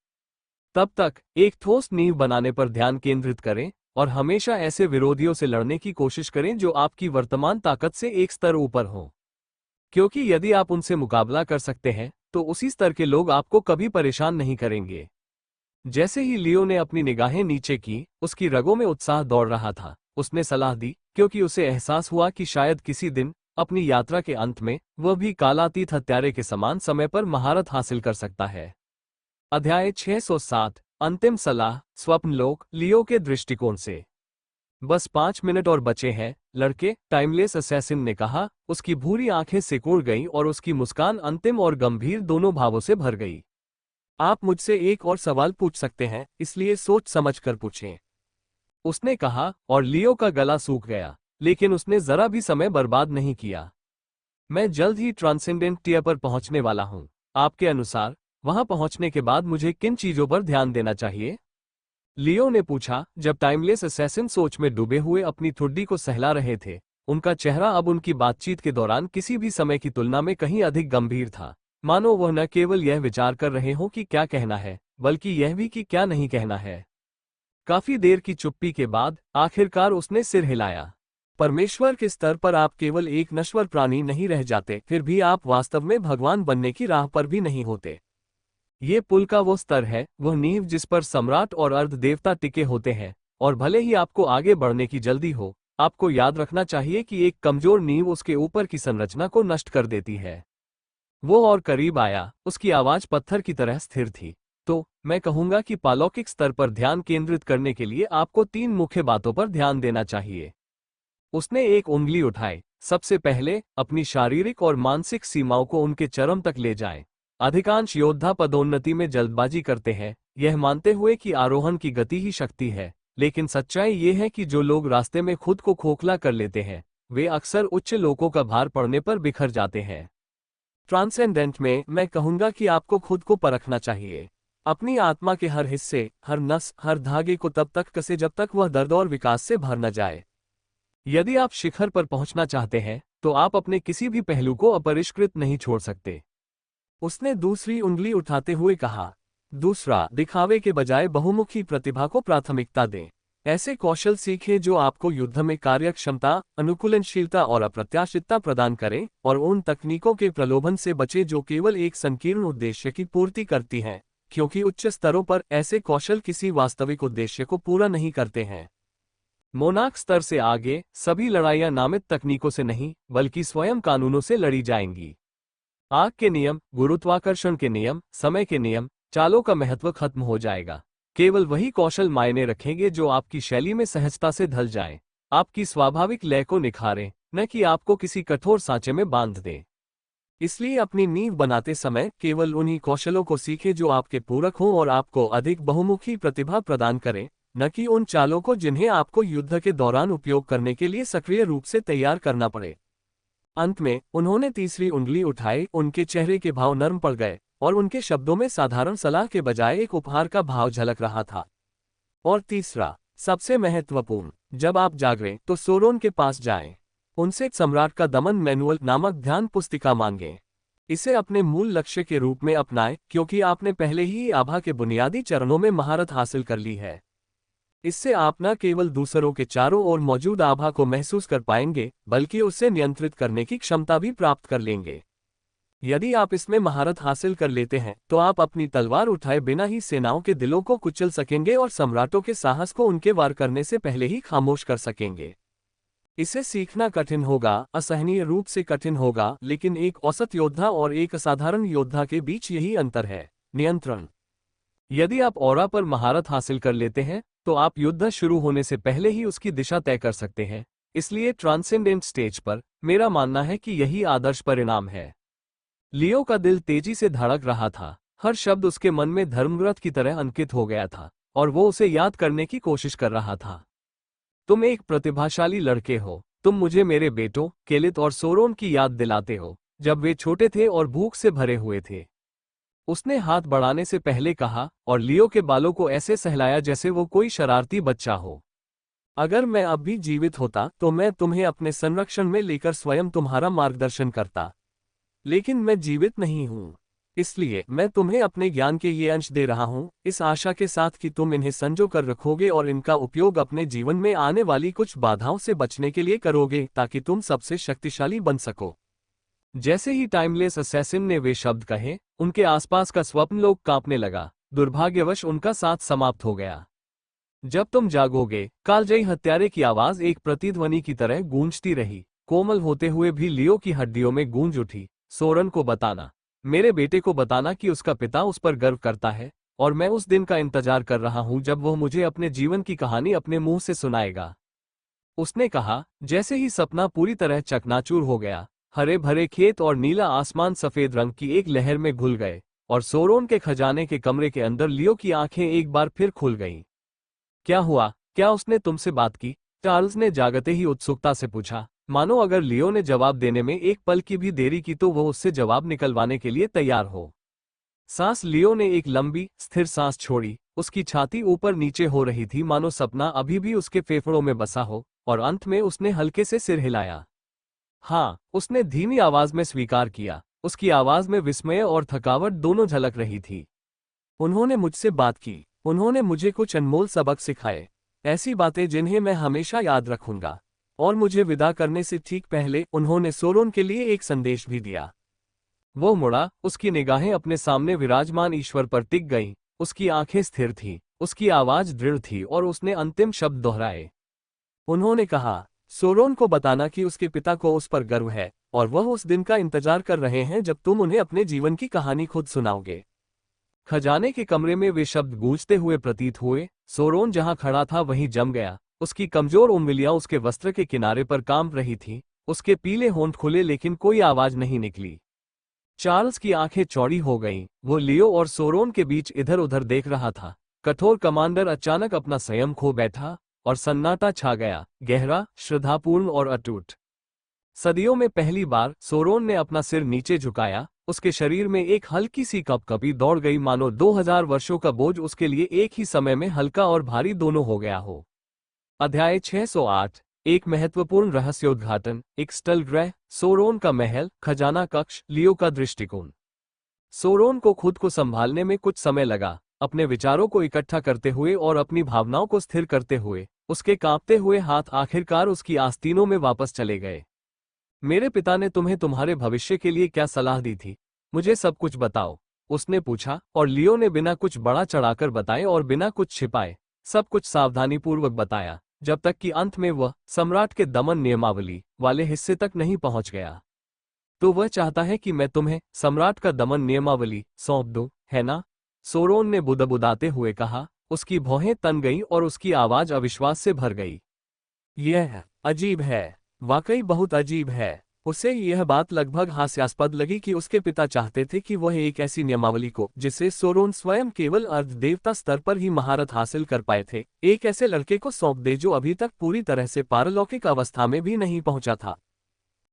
तब तक एक ठोस नींव बनाने पर ध्यान केंद्रित करें और हमेशा ऐसे विरोधियों से लड़ने की कोशिश करें जो आपकी वर्तमान ताकत से एक स्तर ऊपर हो। क्योंकि यदि आप उनसे मुकाबला कर सकते हैं, तो उसी स्तर के लोग आपको कभी परेशान नहीं करेंगे। जैसे ही लियो ने अपनी निगाहें नीचे की, उसकी रगों में उत्साह दौड़ रहा था। उसने सलाह दी, क्योंकि उसे एहसास हुआ कि शायद किसी दिन अपनी यात्रा के अंत में वह भी कालातीत हत्यारे के समान समय पर महारत हासिल कर सकता है। अध्याय 607 अंतिम सलाह, स्वप्नलोक। लियो के दृष्टिकोण से बस 5 मिनट और बचे हैं, लड़के, टाइमलेस असैसिन ने कहा। उसकी भूरी आंखें सिकुड़ गईं और उसकी मुस्कान अंतिम और गंभीर दोनों भावों से भर गई। आप मुझसे एक और सवाल पूछ सकते हैं, इसलिए सोच समझ कर पूछें, उसने कहा, और लियो का गला सूख गया, लेकिन उसने जरा भी समय बर्बाद नहीं किया। मैं जल्द ही ट्रांसेंडेंट टियर पर पहुंचने वाला हूं। आपके अनुसार वहां पहुंचने के बाद मुझे किन चीजों पर ध्यान देना चाहिए? लियो ने पूछा, जब टाइमलेस असैसिन सोच में डूबे हुए अपनी ठुड्डी को सहला रहे थे। उनका चेहरा अब उनकी बातचीत के दौरान किसी भी समय की तुलना में कहीं अधिक गंभीर था, मानो वह न केवल यह विचार कर रहे हों कि क्या कहना है, बल्कि यह भी कि क्या नहीं कहना है। काफी देर की चुप्पी के बाद आखिरकार उसने सिर हिलाया। परमेश्वर के स्तर पर आप केवल एक नश्वर प्राणी नहीं रह जाते, फिर भी आप वास्तव में भगवान बनने की राह पर भी नहीं होते। ये पुल का वो स्तर है, वह नींव जिस पर सम्राट और अर्ध देवता टिके होते हैं, और भले ही आपको आगे बढ़ने की जल्दी हो, आपको याद रखना चाहिए कि एक कमजोर नींव उसके ऊपर की संरचना को नष्ट कर देती है। वो और करीब आया, उसकी आवाज पत्थर की तरह स्थिर थी। तो मैं कहूंगा कि पालौकिक स्तर पर ध्यान केंद्रित करने के लिए आपको 3 मुख्य बातों पर ध्यान देना चाहिए। उसने एक उंगली उठाई। सबसे पहले, अपनी शारीरिक और मानसिक सीमाओं को उनके चरम तक ले जाएं। अधिकांश योद्धा पदोन्नति में जल्दबाजी करते हैं, यह मानते हुए कि आरोहण की गति ही शक्ति है, लेकिन सच्चाई ये है कि जो लोग रास्ते में खुद को खोखला कर लेते हैं, वे अक्सर उच्च लोकों का भार पड़ने पर बिखर जाते हैं। ट्रांसेंडेंट में मैं कहूंगा कि आपको खुद को परखना चाहिए। अपनी आत्मा के हर हिस्से, हर नस, हर धागे को तब तक कसे जब तक वह दर्द और विकास से भर न जाए। यदि आप शिखर पर पहुंचना चाहते हैं, तो आप अपने किसी भी पहलू को अपरिष्कृत नहीं छोड़ सकते। उसने दूसरी उंगली उठाते हुए कहा, दूसरा, दिखावे के बजाय बहुमुखी प्रतिभा को प्राथमिकता दें। ऐसे कौशल सीखें जो आपको युद्ध में कार्यक्षमता, अनुकूलनशीलता और अप्रत्याशितता प्रदान करें, और उन तकनीकों के प्रलोभन से बचें जो केवल एक संकीर्ण उद्देश्य की पूर्ति करती हैं, क्योंकि उच्च स्तरों पर ऐसे कौशल किसी वास्तविक उद्देश्य को पूरा नहीं करते हैं। मोनार्क स्तर से आगे सभी लड़ाइयां नामित तकनीकों से नहीं, बल्कि स्वयं कानूनों से लड़ी जाएंगी। आग के नियम, गुरुत्वाकर्षण के नियम, समय के नियम, चालों का महत्व खत्म हो जाएगा। केवल वही कौशल मायने रखेंगे जो आपकी शैली में सहजता से ढल जाएं, आपकी स्वाभाविक लय को निखारें, न कि आपको किसी कठोर सांचे में बांध दें। इसलिए अपनी नींव बनाते समय केवल उन्हीं कौशलों को सीखें जो आपके पूरक हों और आपको अधिक बहुमुखी प्रतिभा प्रदान करें, न कि उन चालों को जिन्हें आपको युद्ध के दौरान उपयोग करने के लिए सक्रिय रूप से तैयार करना पड़े। अंत में उन्होंने तीसरी उंगली उठाई। उनके चेहरे के भाव नर्म पड़ गए, और उनके शब्दों में साधारण सलाह के बजाय एक उपहार का भाव झलक रहा था। और तीसरा, सबसे महत्वपूर्ण, जब आप जागें तो सोरोन के पास जाएं। उनसे सम्राट का दमन मैनुअल नामक ध्यान पुस्तिका मांगें। इसे अपने मूल लक्ष्य के रूप में अपनाएं, क्योंकि आपने पहले ही आभा के बुनियादी चरणों में महारत हासिल कर ली है। इससे आप न केवल दूसरों के चारों ओर मौजूद आभा को महसूस कर पाएंगे, बल्कि उसे नियंत्रित करने की क्षमता भी प्राप्त कर लेंगे। यदि आप इसमें महारत हासिल कर लेते हैं तो आप अपनी तलवार उठाए बिना ही सेनाओं के दिलों को कुचल सकेंगे और सम्राटों के साहस को उनके वार करने से पहले ही खामोश कर सकेंगे। इसे सीखना कठिन होगा, असहनीय रूप से कठिन होगा, लेकिन एक औसत योद्धा और एक असाधारण योद्धा के बीच यही अंतर है, नियंत्रण। यदि आप ऑरा पर महारत हासिल कर लेते हैं तो आप युद्ध शुरू होने से पहले ही उसकी दिशा तय कर सकते हैं। इसलिए ट्रांसेंडेंट स्टेज पर मेरा मानना है कि यही आदर्श परिणाम है। लियो का दिल तेजी से धड़क रहा था, हर शब्द उसके मन में धर्मव्रत की तरह अंकित हो गया था और वो उसे याद करने की कोशिश कर रहा था। तुम एक प्रतिभाशाली लड़के हो, तुम मुझे मेरे बेटों केलित और सोरोन की याद दिलाते हो, जब वे छोटे थे और भूख से भरे हुए थे। उसने हाथ बढ़ाने से पहले कहा और लियो के बालों को ऐसे सहलाया जैसे वो कोई शरारती बच्चा हो। अगर मैं अब भी जीवित होता तो मैं तुम्हें अपने संरक्षण में लेकर स्वयं तुम्हारा मार्गदर्शन करता, लेकिन मैं जीवित नहीं हूं, इसलिए मैं तुम्हें अपने ज्ञान के ये अंश दे रहा हूं, इस आशा के साथ कि तुम इन्हें संजो कर रखोगे और इनका उपयोग अपने जीवन में आने वाली कुछ बाधाओं से बचने के लिए करोगे, ताकि तुम सबसे शक्तिशाली बन सको। जैसे ही टाइमलेस असैसिन ने वे शब्द कहे, उनके आसपास का स्वप्नलोक कांपने लगा। दुर्भाग्यवश उनका साथ समाप्त हो गया। जब तुम जागोगे, कालजयी हत्यारे की आवाज एक प्रतिध्वनि की तरह गूंजती रही, कोमल होते हुए भी लियो की हड्डियों में गूंज उठी। सोरन को बताना, मेरे बेटे को बताना कि उसका पिता उस पर गर्व करता है, और मैं उस दिन का इंतजार कर रहा हूं जब वह मुझे अपने जीवन की कहानी अपने मुंह से सुनाएगा। उसने कहा। जैसे ही सपना पूरी तरह चकनाचूर हो गया, हरे भरे खेत और नीला आसमान सफेद रंग की एक लहर में घुल गए और सोरोन के खजाने के कमरे के अंदर लियो की आंखें एक बार फिर खुल गईं। क्या हुआ? क्या उसने तुमसे बात की? चार्ल्स ने जागते ही उत्सुकता से पूछा, मानो अगर लियो ने जवाब देने में एक पल की भी देरी की तो वो उससे जवाब निकलवाने के लिए तैयार हो। सांस लियो ने एक लंबी स्थिर सांस छोड़ी, उसकी छाती ऊपर नीचे हो रही थी मानो सपना अभी भी उसके फेफड़ों में बसा हो, और अंत में उसने हल्के से सिर हिलाया। हाँ, उसने धीमी आवाज में स्वीकार किया। उसकी आवाज में विस्मय और थकावट दोनों झलक रही थी। उन्होंने मुझसे बात की, उन्होंने मुझे कुछ अनमोल सबक सिखाए, ऐसी बातें जिन्हें मैं हमेशा याद रखूंगा। और मुझे विदा करने से ठीक पहले उन्होंने सोरोन के लिए एक संदेश भी दिया। वो मुड़ा, उसकी निगाहें अपने सामने विराजमान ईश्वर पर टिक गईं, उसकी आंखें स्थिर थीं, उसकी आवाज दृढ़ थी और उसने अंतिम शब्द दोहराए। उन्होंने कहा, सोरोन को बताना कि उसके पिता को उस पर गर्व है और वह उस दिन का इंतजार कर रहे हैं जब तुम उन्हें अपने जीवन की कहानी खुद सुनाओगे। खजाने के कमरे में वे शब्द गूंजते हुए प्रतीत हुए। सोरोन जहां खड़ा था वहीं जम गया, उसकी कमजोर उंगलियां उसके वस्त्र के किनारे पर कांप रही थीं, उसके पीले होंठ खुले लेकिन कोई आवाज नहीं निकली। चार्ल्स की आंखें चौड़ी हो गईं, वो लियो और सोरोन के बीच इधर उधर देख रहा था। कठोर कमांडर अचानक अपना संयम खो बैठा और सन्नाटा छा गया, गहरा, श्रद्धापूर्ण और अटूट। सदियों में पहली बार सोरोन ने अपना सिर नीचे झुकाया, उसके शरीर में एक हल्की सी कपकपी दौड़ गई मानो 2000 वर्षों का बोझ उसके लिए एक ही समय में हल्का और भारी दोनों हो गया हो। अध्याय 608, एक महत्वपूर्ण रहस्योद्घाटन, एक स्टल ग्रह, सोरोन का महल, खजाना कक्ष, लियो का दृष्टिकोण। सोरोन को खुद को संभालने में कुछ समय लगा। अपने विचारों को इकट्ठा करते हुए और अपनी भावनाओं को स्थिर करते हुए उसके कांपते हुए हाथ आखिरकार उसकी आस्तीनों में वापस चले गए। मेरे पिता ने तुम्हें तुम्हारे भविष्य के लिए क्या सलाह दी थी? मुझे सब कुछ बताओ, उसने पूछा, और लियो ने बिना कुछ बड़ा चढ़ाकर बताए और बिना कुछ छिपाए सब कुछ सावधानीपूर्वक बताया, जब तक कि अंत में वह सम्राट के दमन नियमावली वाले हिस्से तक नहीं पहुंच गया। तो वह चाहता है कि मैं तुम्हें सम्राट का दमन नियमावली सौंप दूं, है ना? सोरोन ने बुदबुदाते हुए कहा। उसकी भौहें तन गईं और उसकी आवाज अविश्वास से भर गई। यह अजीब है, वाकई बहुत अजीब है। उसे यह बात लगभग हास्यास्पद लगी कि उसके पिता चाहते थे कि वह एक ऐसी नियमावली को, जिसे सोरोन स्वयं केवल अर्धदेवता स्तर पर ही महारत हासिल कर पाए थे, एक ऐसे लड़के को सौंप दे जो अभी तक पूरी तरह से पारलौकिक अवस्था में भी नहीं पहुंचा था।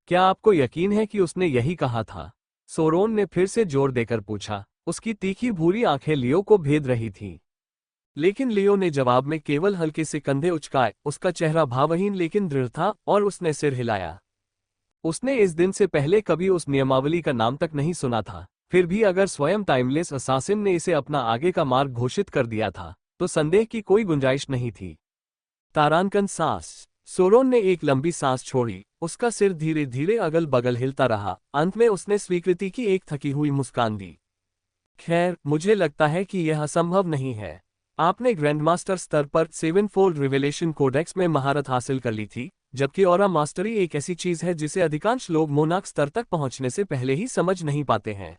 क्या आपको यकीन है कि उसने यही कहा था? सोरोन ने फिर से जोर देकर पूछा। उसकी तीखी भूरी आंखें लियो को भेद रही थीं। लेकिन लियो ने जवाब में केवल हल्के से कंधे उचकाए। उसका चेहरा भावहीन लेकिन दृढ़ था और उसने सिर हिलाया। उसने इस दिन से पहले कभी उस नियमावली का नाम तक नहीं सुना था। फिर भी अगर स्वयं टाइमलेस असासिन ने इसे अपना आगे का मार्ग घोषित कर दिया था, तो संदेह की कोई गुंजाइश नहीं थी। तारांकन सांस। सोरोन ने एक लंबी सांस छोड़ी, उसका सिर धीरे धीरे अगल बगल हिलता रहा। अंत में उसने स्वीकृति की एक थकी हुई मुस्कान दी। खैर, मुझे लगता है कि यह असंभव नहीं है। आपने ग्रैंडमास्टर स्तर पर 7-फोल्ड रिवेलेशन कोडेक्स में महारत हासिल कर ली थी, जबकि ऑरा मास्टरी एक ऐसी चीज है जिसे अधिकांश लोग मोनार्क स्तर तक पहुंचने से पहले ही समझ नहीं पाते हैं।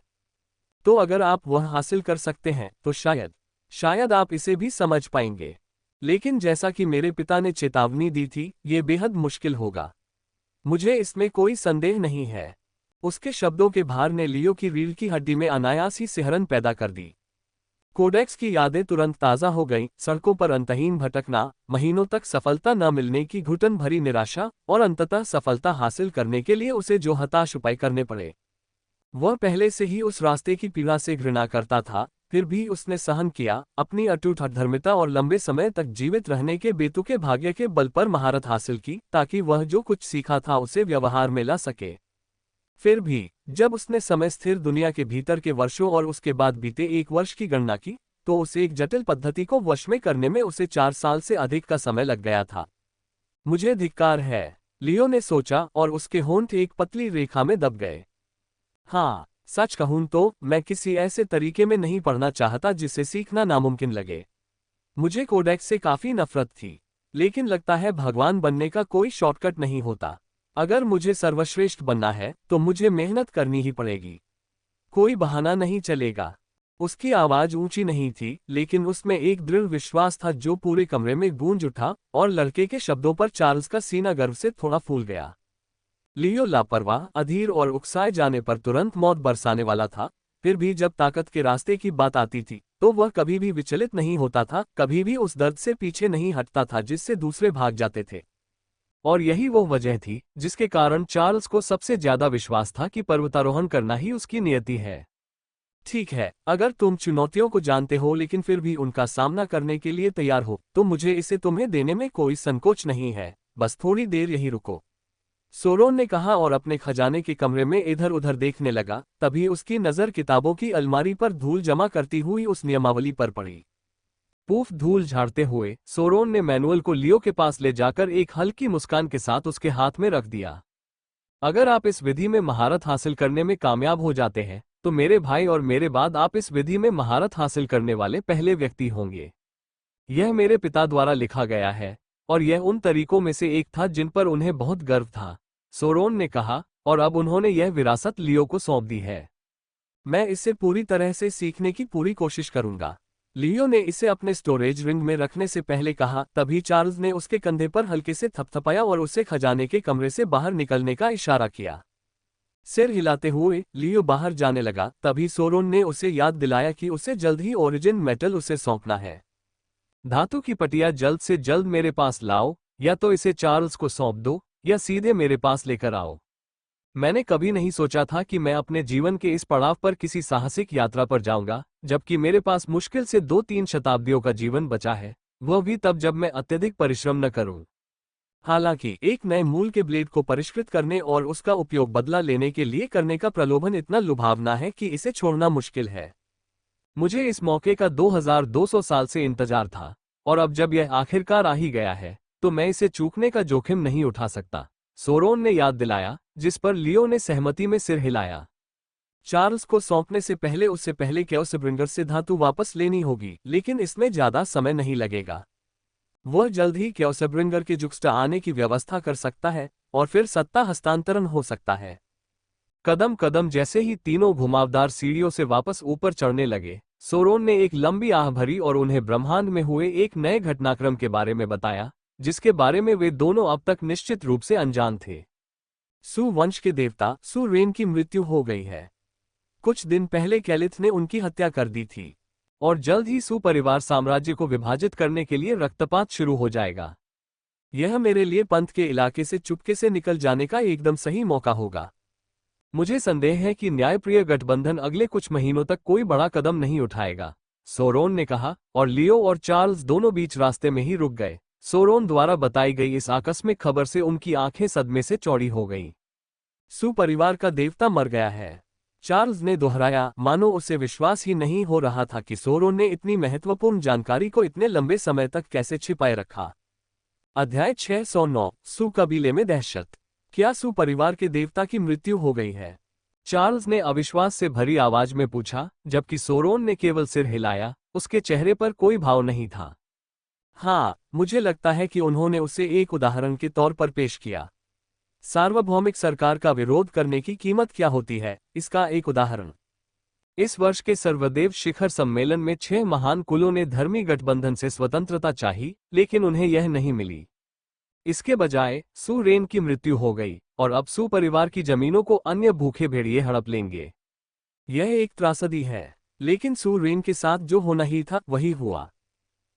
तो अगर आप वह हासिल कर सकते हैं तो शायद आप इसे भी समझ पाएंगे। लेकिन जैसा कि मेरे पिता ने चेतावनी दी थी, ये बेहद मुश्किल होगा। मुझे इसमें कोई संदेह नहीं है। उसके शब्दों के भार ने लियो की रीढ़ की हड्डी में अनायास ही सिहरन पैदा कर दी। कोडेक्स की यादें तुरंत ताज़ा हो गईं, सड़कों पर अंतहीन भटकना, महीनों तक सफलता न मिलने की घुटन भरी निराशा, और अंततः सफलता हासिल करने के लिए उसे जो हताश उपाय करने पड़े। वह पहले से ही उस रास्ते की पीड़ा से घृणा करता था, फिर भी उसने सहन किया, अपनी अटूट अधर्मिता और लंबे समय तक जीवित रहने के बेतुके भाग्य के बल पर महारत हासिल की, ताकि वह जो कुछ सीखा था उसे व्यवहार में ला सके। फिर भी जब उसने समय स्थिर दुनिया के भीतर के वर्षों और उसके बाद बीते 1 वर्ष की गणना की, तो उसे एक जटिल पद्धति को वश में करने में उसे 4 साल से अधिक का समय लग गया था। मुझे धिक्कार है, लियो ने सोचा, और उसके होंठ एक पतली रेखा में दब गए। हाँ, सच कहूं तो मैं किसी ऐसे तरीके में नहीं पढ़ना चाहता जिसे सीखना नामुमकिन लगे। मुझे कोडेक्स से काफी नफरत थी, लेकिन लगता है भगवान बनने का कोई शॉर्टकट नहीं होता। अगर मुझे सर्वश्रेष्ठ बनना है तो मुझे मेहनत करनी ही पड़ेगी। कोई बहाना नहीं चलेगा। उसकी आवाज ऊंची नहीं थी, लेकिन उसमें एक दृढ़ विश्वास था जो पूरे कमरे में गूंज उठा, और लड़के के शब्दों पर चार्ल्स का सीना गर्व से थोड़ा फूल गया। लियो लापरवाह, अधीर और उकसाए जाने पर तुरंत मौत बरसाने वाला था। फिर भी जब ताकत के रास्ते की बात आती थी, तो वह कभी भी विचलित नहीं होता था, कभी भी उस दर्द से पीछे नहीं हटता था जिससे दूसरे भाग जाते थे। और यही वो वजह थी जिसके कारण चार्ल्स को सबसे ज्यादा विश्वास था कि पर्वतारोहण करना ही उसकी नियति है। ठीक है, अगर तुम चुनौतियों को जानते हो लेकिन फिर भी उनका सामना करने के लिए तैयार हो, तो मुझे इसे तुम्हें देने में कोई संकोच नहीं है। बस थोड़ी देर यहीं रुको, सोरोन ने कहा, और अपने खजाने के कमरे में इधर उधर देखने लगा। तभी उसकी नजर किताबों की अलमारी पर धूल जमा करती हुई उस नियमावली पर पड़ी। पूफ धूल झाड़ते हुए सोरोन ने मैनुअल को लियो के पास ले जाकर एक हल्की मुस्कान के साथ उसके हाथ में रख दिया। अगर आप इस विधि में महारत हासिल करने में कामयाब हो जाते हैं, तो मेरे भाई और मेरे बाद आप इस विधि में महारत हासिल करने वाले पहले व्यक्ति होंगे। यह मेरे पिता द्वारा लिखा गया है, और यह उन तरीकों में से एक था जिन पर उन्हें बहुत गर्व था, सोरोन ने कहा, और अब उन्होंने यह विरासत लियो को सौंप दी है। मैं इसे पूरी तरह से सीखने की पूरी कोशिश करूंगा। लियो ने इसे अपने स्टोरेज रिंग में रखने से पहले कहा। तभी चार्ल्स ने उसके कंधे पर हल्के से थपथपाया और उसे खजाने के कमरे से बाहर निकलने का इशारा किया। सिर हिलाते हुए लियो बाहर जाने लगा। तभी सोरोन ने उसे याद दिलाया कि उसे जल्द ही ओरिजिन मेटल उसे सौंपना है। धातु की पटिया जल्द से जल्द मेरे पास लाओ, या तो इसे चार्ल्स को सौंप दो या सीधे मेरे पास लेकर आओ। मैंने कभी नहीं सोचा था कि मैं अपने जीवन के इस पड़ाव पर किसी साहसिक यात्रा पर जाऊंगा, जबकि मेरे पास मुश्किल से 2-3 शताब्दियों का जीवन बचा है, वह भी तब जब मैं अत्यधिक परिश्रम न करूं। हालांकि एक नए मूल के ब्लेड को परिष्कृत करने और उसका उपयोग बदला लेने के लिए करने का प्रलोभन इतना लुभावना है कि इसे छोड़ना मुश्किल है। मुझे इस मौके का 2200 साल से इंतजार था, और अब जब यह आखिरकार आ ही गया है, तो मैं इसे चूकने का जोखिम नहीं उठा सकता, सोरोन ने याद दिलाया, जिस पर लियो ने सहमति में सिर हिलाया। चार्ल्स को सौंपने से पहले उससे पहले क्योसेब्रिंगर से धातु वापस लेनी होगी, लेकिन इसमें ज्यादा समय नहीं लगेगा। वह जल्द ही क्योसेब्रिंगर के जुक्स्टा आने की व्यवस्था कर सकता है, और फिर सत्ता हस्तांतरण हो सकता है। कदम कदम जैसे ही तीनों घुमावदार सीढ़ियों से वापस ऊपर चढ़ने लगे, सोरोन ने एक लंबी आह भरी और उन्हें ब्रह्मांड में हुए एक नए घटनाक्रम के बारे में बताया, जिसके बारे में वे दोनों अब तक निश्चित रूप से अनजान थे। सु वंश के देवता सु रेन की मृत्यु हो गई है। कुछ दिन पहले कैलिथ ने उनकी हत्या कर दी थी, और जल्द ही सु परिवार साम्राज्य को विभाजित करने के लिए रक्तपात शुरू हो जाएगा। यह मेरे लिए पंथ के इलाके से चुपके से निकल जाने का एकदम सही मौका होगा। मुझे संदेह है कि न्यायप्रिय गठबंधन अगले कुछ महीनों तक कोई बड़ा कदम नहीं उठाएगा, सोरोन ने कहा, और लियो और चार्ल्स दोनों बीच रास्ते में ही रुक गए। सोरोन द्वारा बताई गई इस आकस्मिक खबर से उनकी आंखें सदमे से चौड़ी हो गईं। सू परिवार का देवता मर गया है। चार्ल्स ने दोहराया, मानो उसे विश्वास ही नहीं हो रहा था कि सोरोन ने इतनी महत्वपूर्ण जानकारी को इतने लंबे समय तक कैसे छिपाए रखा। अध्याय 609 सू कबीले में दहशत। क्या सू परिवार के देवता की मृत्यु हो गई है? चार्ल्स ने अविश्वास से भरी आवाज में पूछा, जबकि सोरोन ने केवल सिर हिलाया, उसके चेहरे पर कोई भाव नहीं था। हाँ, मुझे लगता है कि उन्होंने उसे एक उदाहरण के तौर पर पेश किया। सार्वभौमिक सरकार का विरोध करने की कीमत क्या होती है, इसका एक उदाहरण। इस वर्ष के सर्वदेव शिखर सम्मेलन में 6 महान कुलों ने धर्मी गठबंधन से स्वतंत्रता चाही, लेकिन उन्हें यह नहीं मिली। इसके बजाय सू रेन की मृत्यु हो गई और अब सू परिवार की जमीनों को अन्य भूखे भेड़िए हड़प लेंगे। यह एक त्रासदी है, लेकिन सू रेन के साथ जो होना ही था वही हुआ।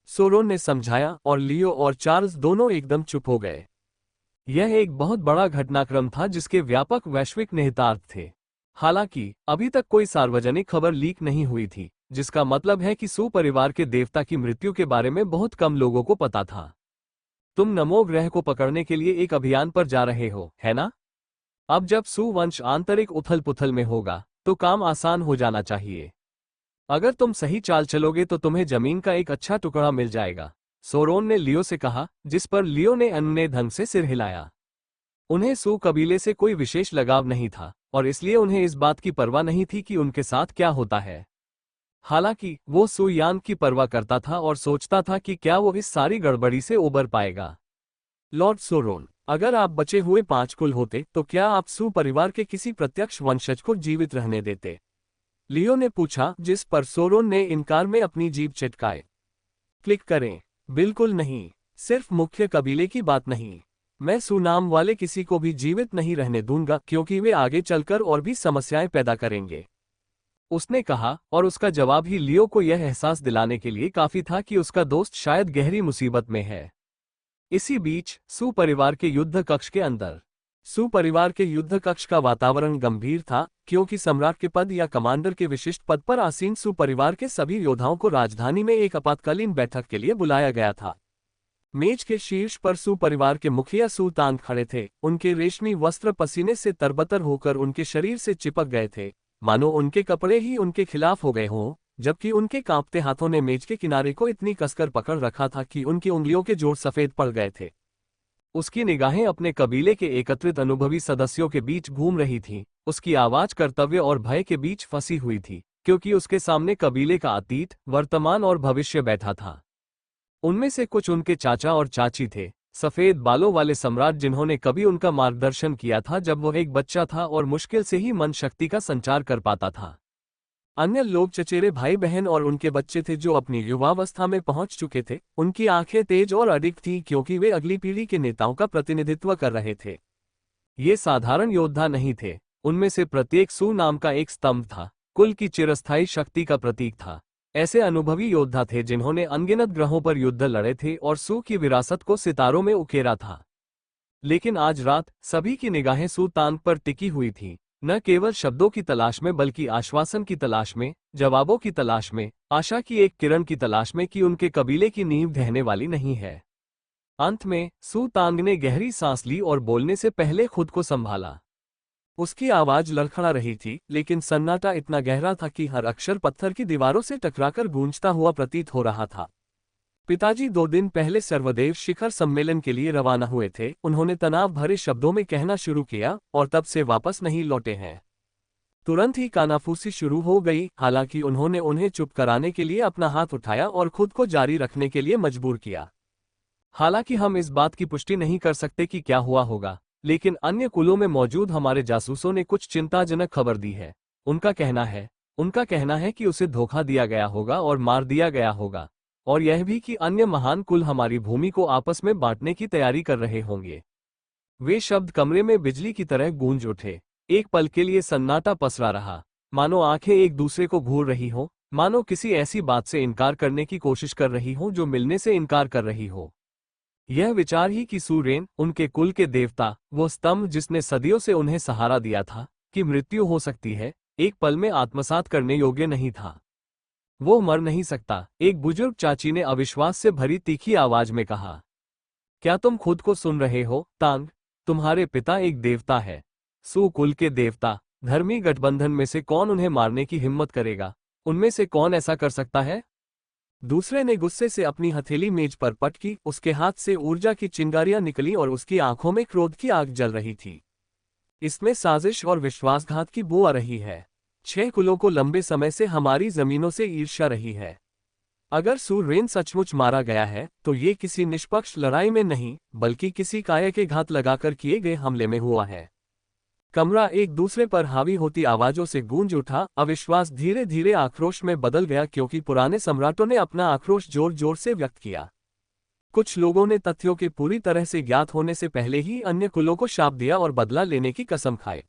सोरोन ने समझाया और लियो और चार्ल्स दोनों एकदम चुप हो गए। यह एक बहुत बड़ा घटनाक्रम था जिसके व्यापक वैश्विक निहितार्थ थे। हालांकि अभी तक कोई सार्वजनिक खबर लीक नहीं हुई थी, जिसका मतलब है कि सू परिवार के देवता की मृत्यु के बारे में बहुत कम लोगों को पता था। तुम नमो ग्रह को पकड़ने के लिए एक अभियान पर जा रहे हो, है ना? अब जब सू वंश आंतरिक उथल पुथल में होगा तो काम आसान हो जाना चाहिए। अगर तुम सही चाल चलोगे तो तुम्हें जमीन का एक अच्छा टुकड़ा मिल जाएगा, सोरोन ने लियो से कहा, जिस पर लियो ने अन्य ढंग से सिर हिलाया। उन्हें सू कबीले से कोई विशेष लगाव नहीं था और इसलिए उन्हें इस बात की परवाह नहीं थी कि उनके साथ क्या होता है। हालांकि वो सू यांग की परवाह करता था और सोचता था कि क्या वो इस सारी गड़बड़ी से उबर पाएगा। लॉर्ड सोरोन, अगर आप बचे हुए 5 कुल होते तो क्या आप सू परिवार के किसी प्रत्यक्ष वंशज को जीवित रहने देते? लियो ने पूछा, जिस पर सोरोन ने इनकार में अपनी जीभ चटकाए। क्लिक करें। बिल्कुल नहीं, सिर्फ मुख्य कबीले की बात नहीं। मैं सू नाम वाले किसी को भी जीवित नहीं रहने दूंगा क्योंकि वे आगे चलकर और भी समस्याएं पैदा करेंगे, उसने कहा, और उसका जवाब ही लियो को यह एहसास दिलाने के लिए काफी था कि उसका दोस्त शायद गहरी मुसीबत में है। इसी बीच सू परिवार के युद्ध कक्ष के अंदर। सू परिवार के युद्ध कक्ष का वातावरण गंभीर था क्योंकि सम्राट के पद या कमांडर के विशिष्ट पद पर आसीन सू परिवार के सभी योद्धाओं को राजधानी में एक आपातकालीन बैठक के लिए बुलाया गया था। मेज के शीर्ष पर सू परिवार के मुखिया सू तांग खड़े थे। उनके रेशमी वस्त्र पसीने से तरबतर होकर उनके शरीर से चिपक गए थे, मानो उनके कपड़े ही उनके खिलाफ हो गए हों, जबकि उनके कांपते हाथों ने मेज के किनारे को इतनी कसकर पकड़ रखा था कि उनकी उंगलियों के जोड़ सफेद पड़ गए थे। उसकी निगाहें अपने कबीले के एकत्रित अनुभवी सदस्यों के बीच घूम रही थीं। उसकी आवाज कर्तव्य और भय के बीच फंसी हुई थी, क्योंकि उसके सामने कबीले का अतीत, वर्तमान और भविष्य बैठा था। उनमें से कुछ उनके चाचा और चाची थे, सफेद बालों वाले सम्राट जिन्होंने कभी उनका मार्गदर्शन किया था जब वह एक बच्चा था और मुश्किल से ही मन शक्ति का संचार कर पाता था। अन्य लोग चचेरे भाई बहन और उनके बच्चे थे जो अपनी युवावस्था में पहुंच चुके थे। उनकी आंखें तेज और अडिग थीं क्योंकि वे अगली पीढ़ी के नेताओं का प्रतिनिधित्व कर रहे थे। ये साधारण योद्धा नहीं थे, उनमें से प्रत्येक सू नाम का एक स्तंभ था, कुल की चिरस्थायी शक्ति का प्रतीक था। ऐसे अनुभवी योद्धा थे जिन्होंने अनगिनत ग्रहों पर युद्ध लड़े थे और सू की विरासत को सितारों में उकेरा था। लेकिन आज रात सभी की निगाहें सू तांग पर टिकी हुई थीं, न केवल शब्दों की तलाश में बल्कि आश्वासन की तलाश में, जवाबों की तलाश में, आशा की एक किरण की तलाश में कि उनके कबीले की नींव ढहने वाली नहीं है। अंत में सू तांग ने गहरी सांस ली और बोलने से पहले खुद को संभाला। उसकी आवाज लड़खड़ा रही थी, लेकिन सन्नाटा इतना गहरा था कि हर अक्षर पत्थर की दीवारों से टकराकर गूंजता हुआ प्रतीत हो रहा था। पिताजी 2 दिन पहले सर्वदेव शिखर सम्मेलन के लिए रवाना हुए थे, उन्होंने तनाव भरे शब्दों में कहना शुरू किया, और तब से वापस नहीं लौटे हैं। तुरंत ही कानाफूसी शुरू हो गई, हालांकि उन्होंने उन्हें चुप कराने के लिए अपना हाथ उठाया और खुद को जारी रखने के लिए मजबूर किया। हालांकि हम इस बात की पुष्टि नहीं कर सकते कि क्या हुआ होगा, लेकिन अन्य कुलों में मौजूद हमारे जासूसों ने कुछ चिंताजनक खबर दी है। उनका कहना है कि उसे धोखा दिया गया होगा और मार दिया गया होगा, और यह भी कि अन्य महान कुल हमारी भूमि को आपस में बांटने की तैयारी कर रहे होंगे। वे शब्द कमरे में बिजली की तरह गूंज उठे। एक पल के लिए सन्नाटा पसरा रहा, मानो आंखें एक दूसरे को घूर रही हो, मानो किसी ऐसी बात से इनकार करने की कोशिश कर रही हो जो मिलने से इनकार कर रही हो। यह विचार ही कि सू रेन, उनके कुल के देवता, वो स्तंभ जिसने सदियों से उन्हें सहारा दिया था, कि मृत्यु हो सकती है, एक पल में आत्मसात करने योग्य नहीं था। वो मर नहीं सकता, एक बुजुर्ग चाची ने अविश्वास से भरी तीखी आवाज में कहा। क्या तुम खुद को सुन रहे हो, तांग? तुम्हारे पिता एक देवता है। सू कुल के देवता, धर्मी गठबंधन में से कौन उन्हें मारने की हिम्मत करेगा? उनमें से कौन ऐसा कर सकता है? दूसरे ने गुस्से से अपनी हथेली मेज पर पटकी, उसके हाथ से ऊर्जा की चिंगारियां निकली और उसकी आंखों में क्रोध की आग जल रही थी। इसमें साजिश और विश्वासघात की बू आ रही है। 6 कुलों को लंबे समय से हमारी जमीनों से ईर्ष्या रही है। अगर सू रेन सचमुच मारा गया है तो ये किसी निष्पक्ष लड़ाई में नहीं, बल्कि किसी काया के घात लगाकर किए गए हमले में हुआ है। कमरा एक दूसरे पर हावी होती आवाजों से गूंज उठा। अविश्वास धीरे धीरे आक्रोश में बदल गया, क्योंकि पुराने सम्राटों ने अपना आक्रोश जोर जोर से व्यक्त किया। कुछ लोगों ने तथ्यों के पूरी तरह से ज्ञात होने से पहले ही अन्य कुलों को शाप दिया और बदला लेने की कसम खाए,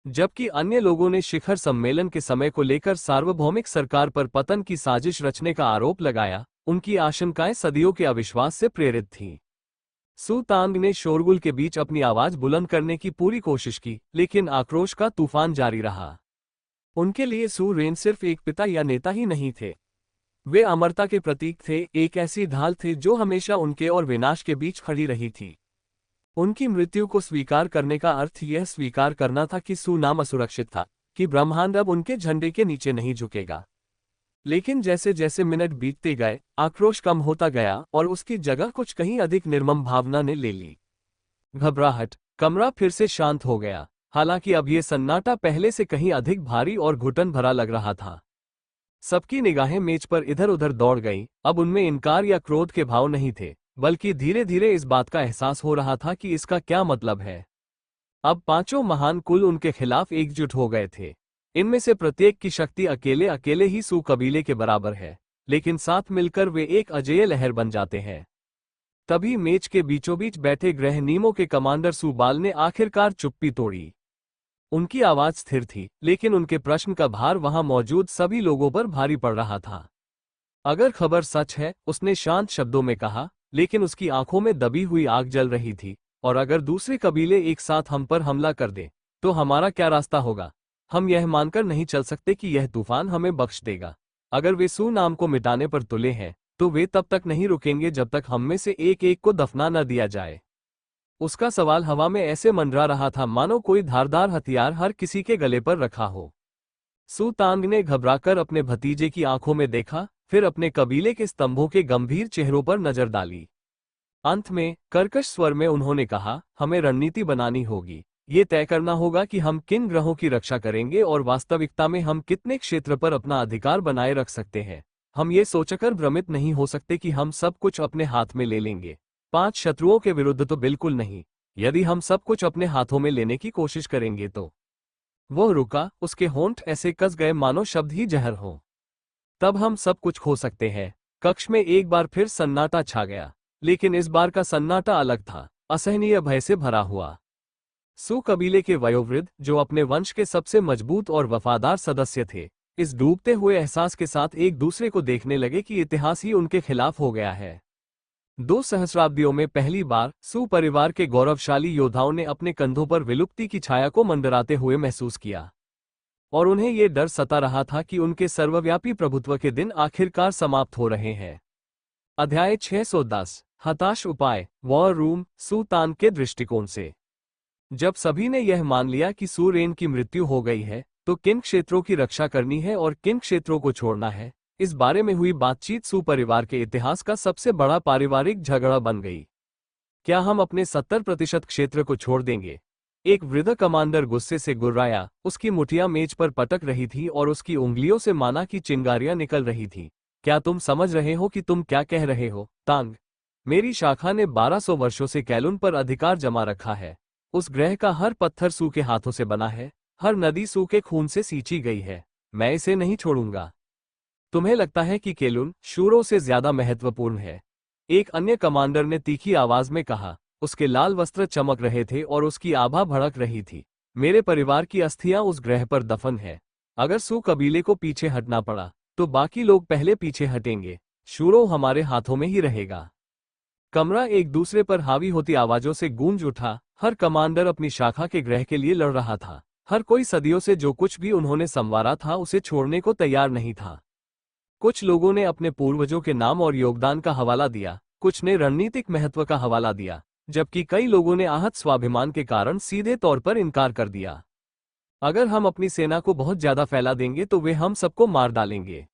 जबकि अन्य लोगों ने शिखर सम्मेलन के समय को लेकर सार्वभौमिक सरकार पर पतन की साजिश रचने का आरोप लगाया। उनकी आशंकाएं सदियों के अविश्वास से प्रेरित थीं। सू तांग ने शोरगुल के बीच अपनी आवाज बुलंद करने की पूरी कोशिश की, लेकिन आक्रोश का तूफान जारी रहा। उनके लिए सू रेन सिर्फ एक पिता या नेता ही नहीं थे, वे अमरता के प्रतीक थे, एक ऐसी ढाल थे जो हमेशा उनके और विनाश के बीच खड़ी रही थी। उनकी मृत्यु को स्वीकार करने का अर्थ यह स्वीकार करना था कि सू नाम असुरक्षित था, कि ब्रह्मांड अब उनके झंडे के नीचे नहीं झुकेगा। लेकिन जैसे जैसे मिनट बीतते गए, आक्रोश कम होता गया और उसकी जगह कुछ कहीं अधिक निर्मम भावना ने ले ली। घबराहट। कमरा फिर से शांत हो गया, हालांकि अब यह सन्नाटा पहले से कहीं अधिक भारी और घुटन भरा लग रहा था। सबकी निगाहें मेज पर इधर उधर दौड़ गईं। अब उनमें इनकार या क्रोध के भाव नहीं थे, बल्कि धीरे धीरे इस बात का एहसास हो रहा था कि इसका क्या मतलब है। अब 5 महान कुल उनके खिलाफ एकजुट हो गए थे। इनमें से प्रत्येक की शक्ति अकेले अकेले ही सू कबीले के बराबर है, लेकिन साथ मिलकर वे एक अजेय लहर बन जाते हैं। तभी मेज के बीचों बीच बैठे ग्रह नीमों के कमांडर सूबाल ने आखिरकार चुप्पी तोड़ी। उनकी आवाज स्थिर थी, लेकिन उनके प्रश्न का भार वहां मौजूद सभी लोगों पर भारी पड़ रहा था। अगर खबर सच है, उसने शांत शब्दों में कहा, लेकिन उसकी आंखों में दबी हुई आग जल रही थी, और अगर दूसरे कबीले एक साथ हम पर हमला कर दे, तो हमारा क्या रास्ता होगा? हम यह मानकर नहीं चल सकते कि यह तूफान हमें बख्श देगा। अगर वे सू नाम को मिटाने पर तुले हैं, तो वे तब तक नहीं रुकेंगे जब तक हम में से एक एक को दफना न दिया जाए। उसका सवाल हवा में ऐसे मंडरा रहा था मानो कोई धारदार हथियार हर किसी के गले पर रखा हो। सू तांग ने घबराकर अपने भतीजे की आंखों में देखा, फिर अपने कबीले के स्तंभों के गंभीर चेहरों पर नजर डाली। अंत में कर्कश स्वर में उन्होंने कहा, हमें रणनीति बनानी होगी। ये तय करना होगा कि हम किन ग्रहों की रक्षा करेंगे और वास्तविकता में हम कितने क्षेत्र पर अपना अधिकार बनाए रख सकते हैं। हम ये सोचकर भ्रमित नहीं हो सकते कि हम सब कुछ अपने हाथ में ले लेंगे। 5 शत्रुओं के विरुद्ध तो बिल्कुल नहीं। यदि हम सब कुछ अपने हाथों में लेने की कोशिश करेंगे तो। वह रुका, उसके होंठ ऐसे कस गए मानो शब्द ही जहर हो। तब हम सब कुछ खो सकते हैं। कक्ष में एक बार फिर सन्नाटा छा गया, लेकिन इस बार का सन्नाटा अलग था, असहनीय भय से भरा हुआ। सू कबीले के वयोवृद्ध, जो अपने वंश के सबसे मजबूत और वफादार सदस्य थे, इस डूबते हुए एहसास के साथ एक दूसरे को देखने लगे कि इतिहास ही उनके खिलाफ हो गया है। 2 सहस्राब्दियों में पहली बार सू परिवार के गौरवशाली योद्धाओं ने अपने कंधों पर विलुप्ति की छाया को मंडराते हुए महसूस किया, और उन्हें ये डर सता रहा था कि उनके सर्वव्यापी प्रभुत्व के दिन आखिरकार समाप्त हो रहे हैं। अध्याय 610। हताश उपाय। War room. सू तान के दृष्टिकोण से, जब सभी ने यह मान लिया कि सू रेन की मृत्यु हो गई है, तो किन क्षेत्रों की रक्षा करनी है और किन क्षेत्रों को छोड़ना है, इस बारे में हुई बातचीत सू परिवार के इतिहास का सबसे बड़ा पारिवारिक झगड़ा बन गई। क्या हम अपने 70% क्षेत्र को छोड़ देंगे? एक वृद्ध कमांडर गुस्से से गुर्राया, उसकी मुठियां मेज पर पटक रही थी और उसकी उंगलियों से माना की चिंगारियां निकल रही थी। क्या तुम समझ रहे हो कि तुम क्या कह रहे हो, तांग? मेरी शाखा ने 1200 वर्षों से कैलुन पर अधिकार जमा रखा है। उस ग्रह का हर पत्थर सू के हाथों से बना है, हर नदी सू के खून से सींची गई है। मैं इसे नहीं छोड़ूंगा। तुम्हें लगता है कि केलुन शूरों से ज्यादा महत्वपूर्ण है? एक अन्य कमांडर ने तीखी आवाज में कहा। उसके लाल वस्त्र चमक रहे थे और उसकी आभा भड़क रही थी। मेरे परिवार की अस्थियां उस ग्रह पर दफन है। अगर सू कबीले को पीछे हटना पड़ा, तो बाकी लोग पहले पीछे हटेंगे। शूरों हमारे हाथों में ही रहेगा। कमरा एक दूसरे पर हावी होती आवाजों से गूंज उठा। हर कमांडर अपनी शाखा के ग्रह के लिए लड़ रहा था। हर कोई सदियों से जो कुछ भी उन्होंने संवारा था उसे छोड़ने को तैयार नहीं था। कुछ लोगों ने अपने पूर्वजों के नाम और योगदान का हवाला दिया, कुछ ने रणनीतिक महत्व का हवाला दिया, जबकि कई लोगों ने आहत स्वाभिमान के कारण सीधे तौर पर इनकार कर दिया। अगर हम अपनी सेना को बहुत ज्यादा फैला देंगे तो वे हम सबको मार डालेंगे।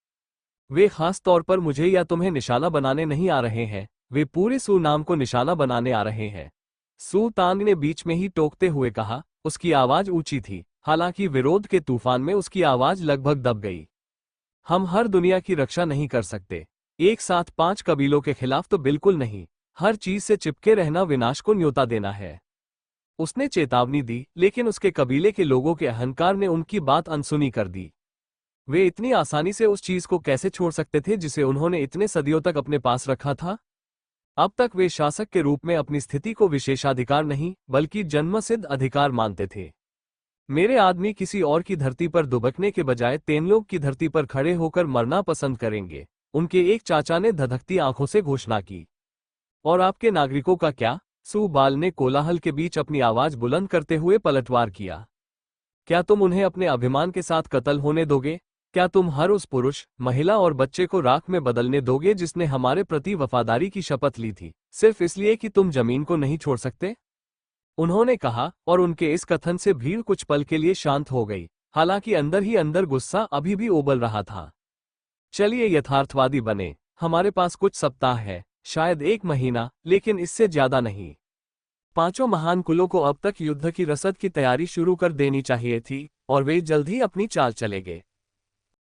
वे खास तौर पर मुझे या तुम्हें निशाना बनाने नहीं आ रहे हैं, वे पूरे सू नाम को निशाना बनाने आ रहे हैं। सू तांग ने बीच में ही टोकते हुए कहा। उसकी आवाज ऊंची थी, हालांकि विरोध के तूफान में उसकी आवाज लगभग दब गई। हम हर दुनिया की रक्षा नहीं कर सकते, एक साथ 5 कबीलों के खिलाफ तो बिल्कुल नहीं। हर चीज से चिपके रहना विनाश को न्योता देना है। उसने चेतावनी दी, लेकिन उसके कबीले के लोगों के अहंकार ने उनकी बात अनसुनी कर दी। वे इतनी आसानी से उस चीज को कैसे छोड़ सकते थे जिसे उन्होंने इतने सदियों तक अपने पास रखा था। अब तक वे शासक के रूप में अपनी स्थिति को विशेषाधिकार नहीं बल्कि जन्मसिद्ध अधिकार मानते थे। मेरे आदमी किसी और की धरती पर दुबकने के बजाय तेनलोक की धरती पर खड़े होकर मरना पसंद करेंगे, उनके एक चाचा ने धधकती आंखों से घोषणा की। और आपके नागरिकों का क्या? सू बाल ने कोलाहल के बीच अपनी आवाज बुलंद करते हुए पलटवार किया। क्या तुम उन्हें अपने अभिमान के साथ कत्ल होने दोगे? क्या तुम हर उस पुरुष, महिला और बच्चे को राख में बदलने दोगे जिसने हमारे प्रति वफादारी की शपथ ली थी, सिर्फ इसलिए कि तुम जमीन को नहीं छोड़ सकते? उन्होंने कहा, और उनके इस कथन से भीड़ कुछ पल के लिए शांत हो गई, हालांकि अंदर ही अंदर गुस्सा अभी भी उबल रहा था। चलिए यथार्थवादी बने, हमारे पास कुछ सप्ताह है, शायद 1 महीना, लेकिन इससे ज्यादा नहीं। 5 महान कुलों को अब तक युद्ध की रसद की तैयारी शुरू कर देनी चाहिए थी, और वे जल्द ही अपनी चाल चलेंगे।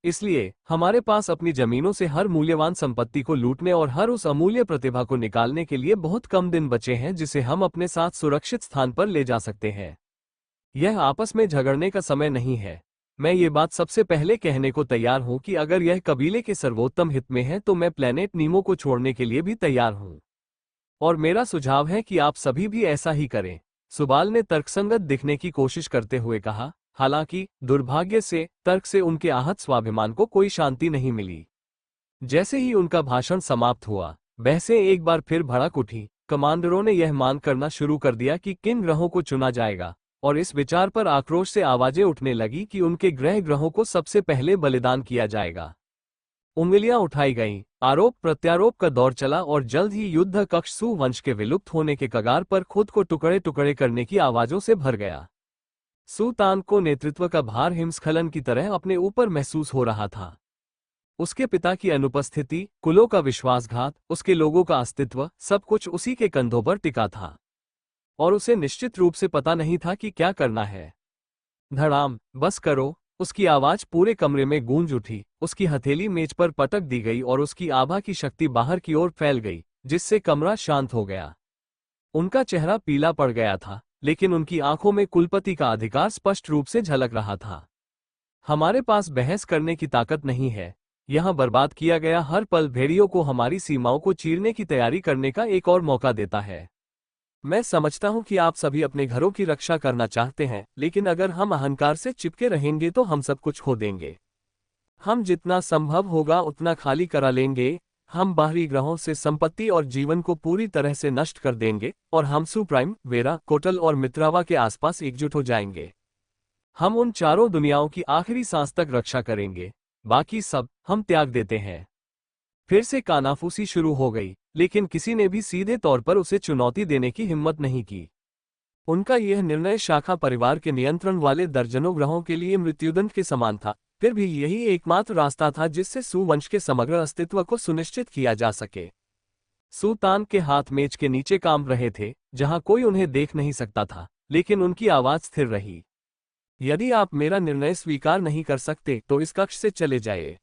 इसलिए हमारे पास अपनी जमीनों से हर मूल्यवान संपत्ति को लूटने और हर उस अमूल्य प्रतिभा को निकालने के लिए बहुत कम दिन बचे हैं जिसे हम अपने साथ सुरक्षित स्थान पर ले जा सकते हैं। यह आपस में झगड़ने का समय नहीं है। मैं ये बात सबसे पहले कहने को तैयार हूं कि अगर यह कबीले के सर्वोत्तम हित में है तो मैं प्लेनेट नीमो को छोड़ने के लिए भी तैयार हूं। और मेरा सुझाव है कि आप सभी भी ऐसा ही करें। सुबाल ने तर्कसंगत दिखने की कोशिश करते हुए कहा, हालांकि दुर्भाग्य से तर्क से उनके आहत स्वाभिमान को कोई शांति नहीं मिली। जैसे ही उनका भाषण समाप्त हुआ, बहसें एक बार फिर भड़क उठी। कमांडरों ने यह मान करना शुरू कर दिया कि किन ग्रहों को चुना जाएगा, और इस विचार पर आक्रोश से आवाजें उठने लगी कि उनके ग्रहों को सबसे पहले बलिदान किया जाएगा। उंगलियां उठाई गईं, आरोप प्रत्यारोप का दौर चला और जल्द ही युद्ध कक्ष सू वंश के विलुप्त होने के कगार पर खुद को टुकड़े टुकड़े करने की आवाजों से भर गया। सू तान को नेतृत्व का भार हिमस्खलन की तरह अपने ऊपर महसूस हो रहा था। उसके पिता की अनुपस्थिति, कुलों का विश्वासघात, उसके लोगों का अस्तित्व, सब कुछ उसी के कंधों पर टिका था, और उसे निश्चित रूप से पता नहीं था कि क्या करना है। धड़ाम, बस करो, उसकी आवाज पूरे कमरे में गूंज उठी। उसकी हथेली मेज पर पटक दी गई और उसकी आभा की शक्ति बाहर की ओर फैल गई, जिससे कमरा शांत हो गया। उनका चेहरा पीला पड़ गया था, लेकिन उनकी आंखों में कुलपति का अधिकार स्पष्ट रूप से झलक रहा था। हमारे पास बहस करने की ताकत नहीं है। यहां बर्बाद किया गया हर पल भेड़ियों को हमारी सीमाओं को चीरने की तैयारी करने का एक और मौका देता है। मैं समझता हूं कि आप सभी अपने घरों की रक्षा करना चाहते हैं, लेकिन अगर हम अहंकार से चिपके रहेंगे तो हम सब कुछ खो देंगे। हम जितना संभव होगा उतना खाली करा लेंगे। हम बाहरी ग्रहों से संपत्ति और जीवन को पूरी तरह से नष्ट कर देंगे, और हम सुप्राइम, वेरा, कोटल और मित्रावा के आसपास एकजुट हो जाएंगे। हम उन चारों दुनियाओं की आखिरी सांस तक रक्षा करेंगे, बाकी सब हम त्याग देते हैं। फिर से कानाफूसी शुरू हो गई, लेकिन किसी ने भी सीधे तौर पर उसे चुनौती देने की हिम्मत नहीं की। उनका यह निर्णय शाखा परिवार के नियंत्रण वाले दर्जनों ग्रहों के लिए मृत्युदंड के समान था, फिर भी यही एकमात्र रास्ता था जिससे सू वंश के समग्र अस्तित्व को सुनिश्चित किया जा सके। सू तान के हाथ मेज के नीचे काम रहे थे, जहां कोई उन्हें देख नहीं सकता था, लेकिन उनकी आवाज स्थिर रही। यदि आप मेरा निर्णय स्वीकार नहीं कर सकते तो इस कक्ष से चले जाइए,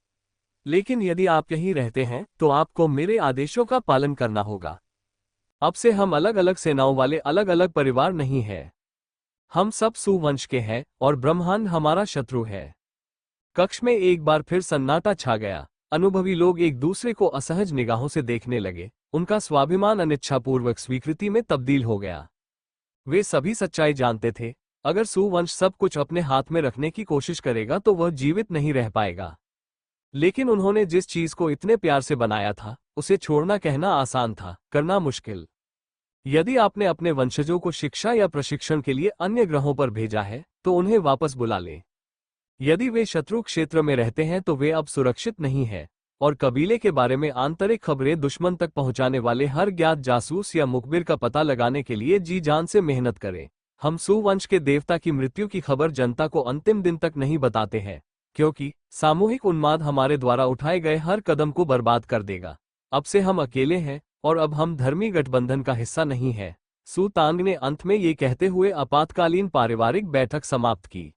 लेकिन यदि आप यहीं रहते हैं तो आपको मेरे आदेशों का पालन करना होगा। अब से हम अलग अलग सेनाओं वाले अलग अलग परिवार नहीं हैं। हम सब सू वंश के हैं, और ब्रह्मांड हमारा शत्रु है। कक्ष में एक बार फिर सन्नाटा छा गया। अनुभवी लोग एक दूसरे को असहज निगाहों से देखने लगे। उनका स्वाभिमान अनिच्छापूर्वक स्वीकृति में तब्दील हो गया। वे सभी सच्चाई जानते थे, अगर सुवंश सब कुछ अपने हाथ में रखने की कोशिश करेगा तो वह जीवित नहीं रह पाएगा। लेकिन उन्होंने जिस चीज को इतने प्यार से बनाया था, उसे छोड़ना कहना आसान था, करना मुश्किल। यदि आपने अपने वंशजों को शिक्षा या प्रशिक्षण के लिए अन्य ग्रहों पर भेजा है, तो उन्हें वापस बुला लें। यदि वे शत्रु क्षेत्र में रहते हैं तो वे अब सुरक्षित नहीं हैं। और कबीले के बारे में आंतरिक खबरें दुश्मन तक पहुंचाने वाले हर ज्ञात जासूस या मुखबिर का पता लगाने के लिए जी जान से मेहनत करें। हम सू वंश के देवता की मृत्यु की खबर जनता को अंतिम दिन तक नहीं बताते हैं, क्योंकि सामूहिक उन्माद हमारे द्वारा उठाए गए हर कदम को बर्बाद कर देगा। अब से हम अकेले हैं, और अब हम धर्मी गठबंधन का हिस्सा नहीं हैं। सू तांग ने अंत में ये कहते हुए आपातकालीन पारिवारिक बैठक समाप्त की।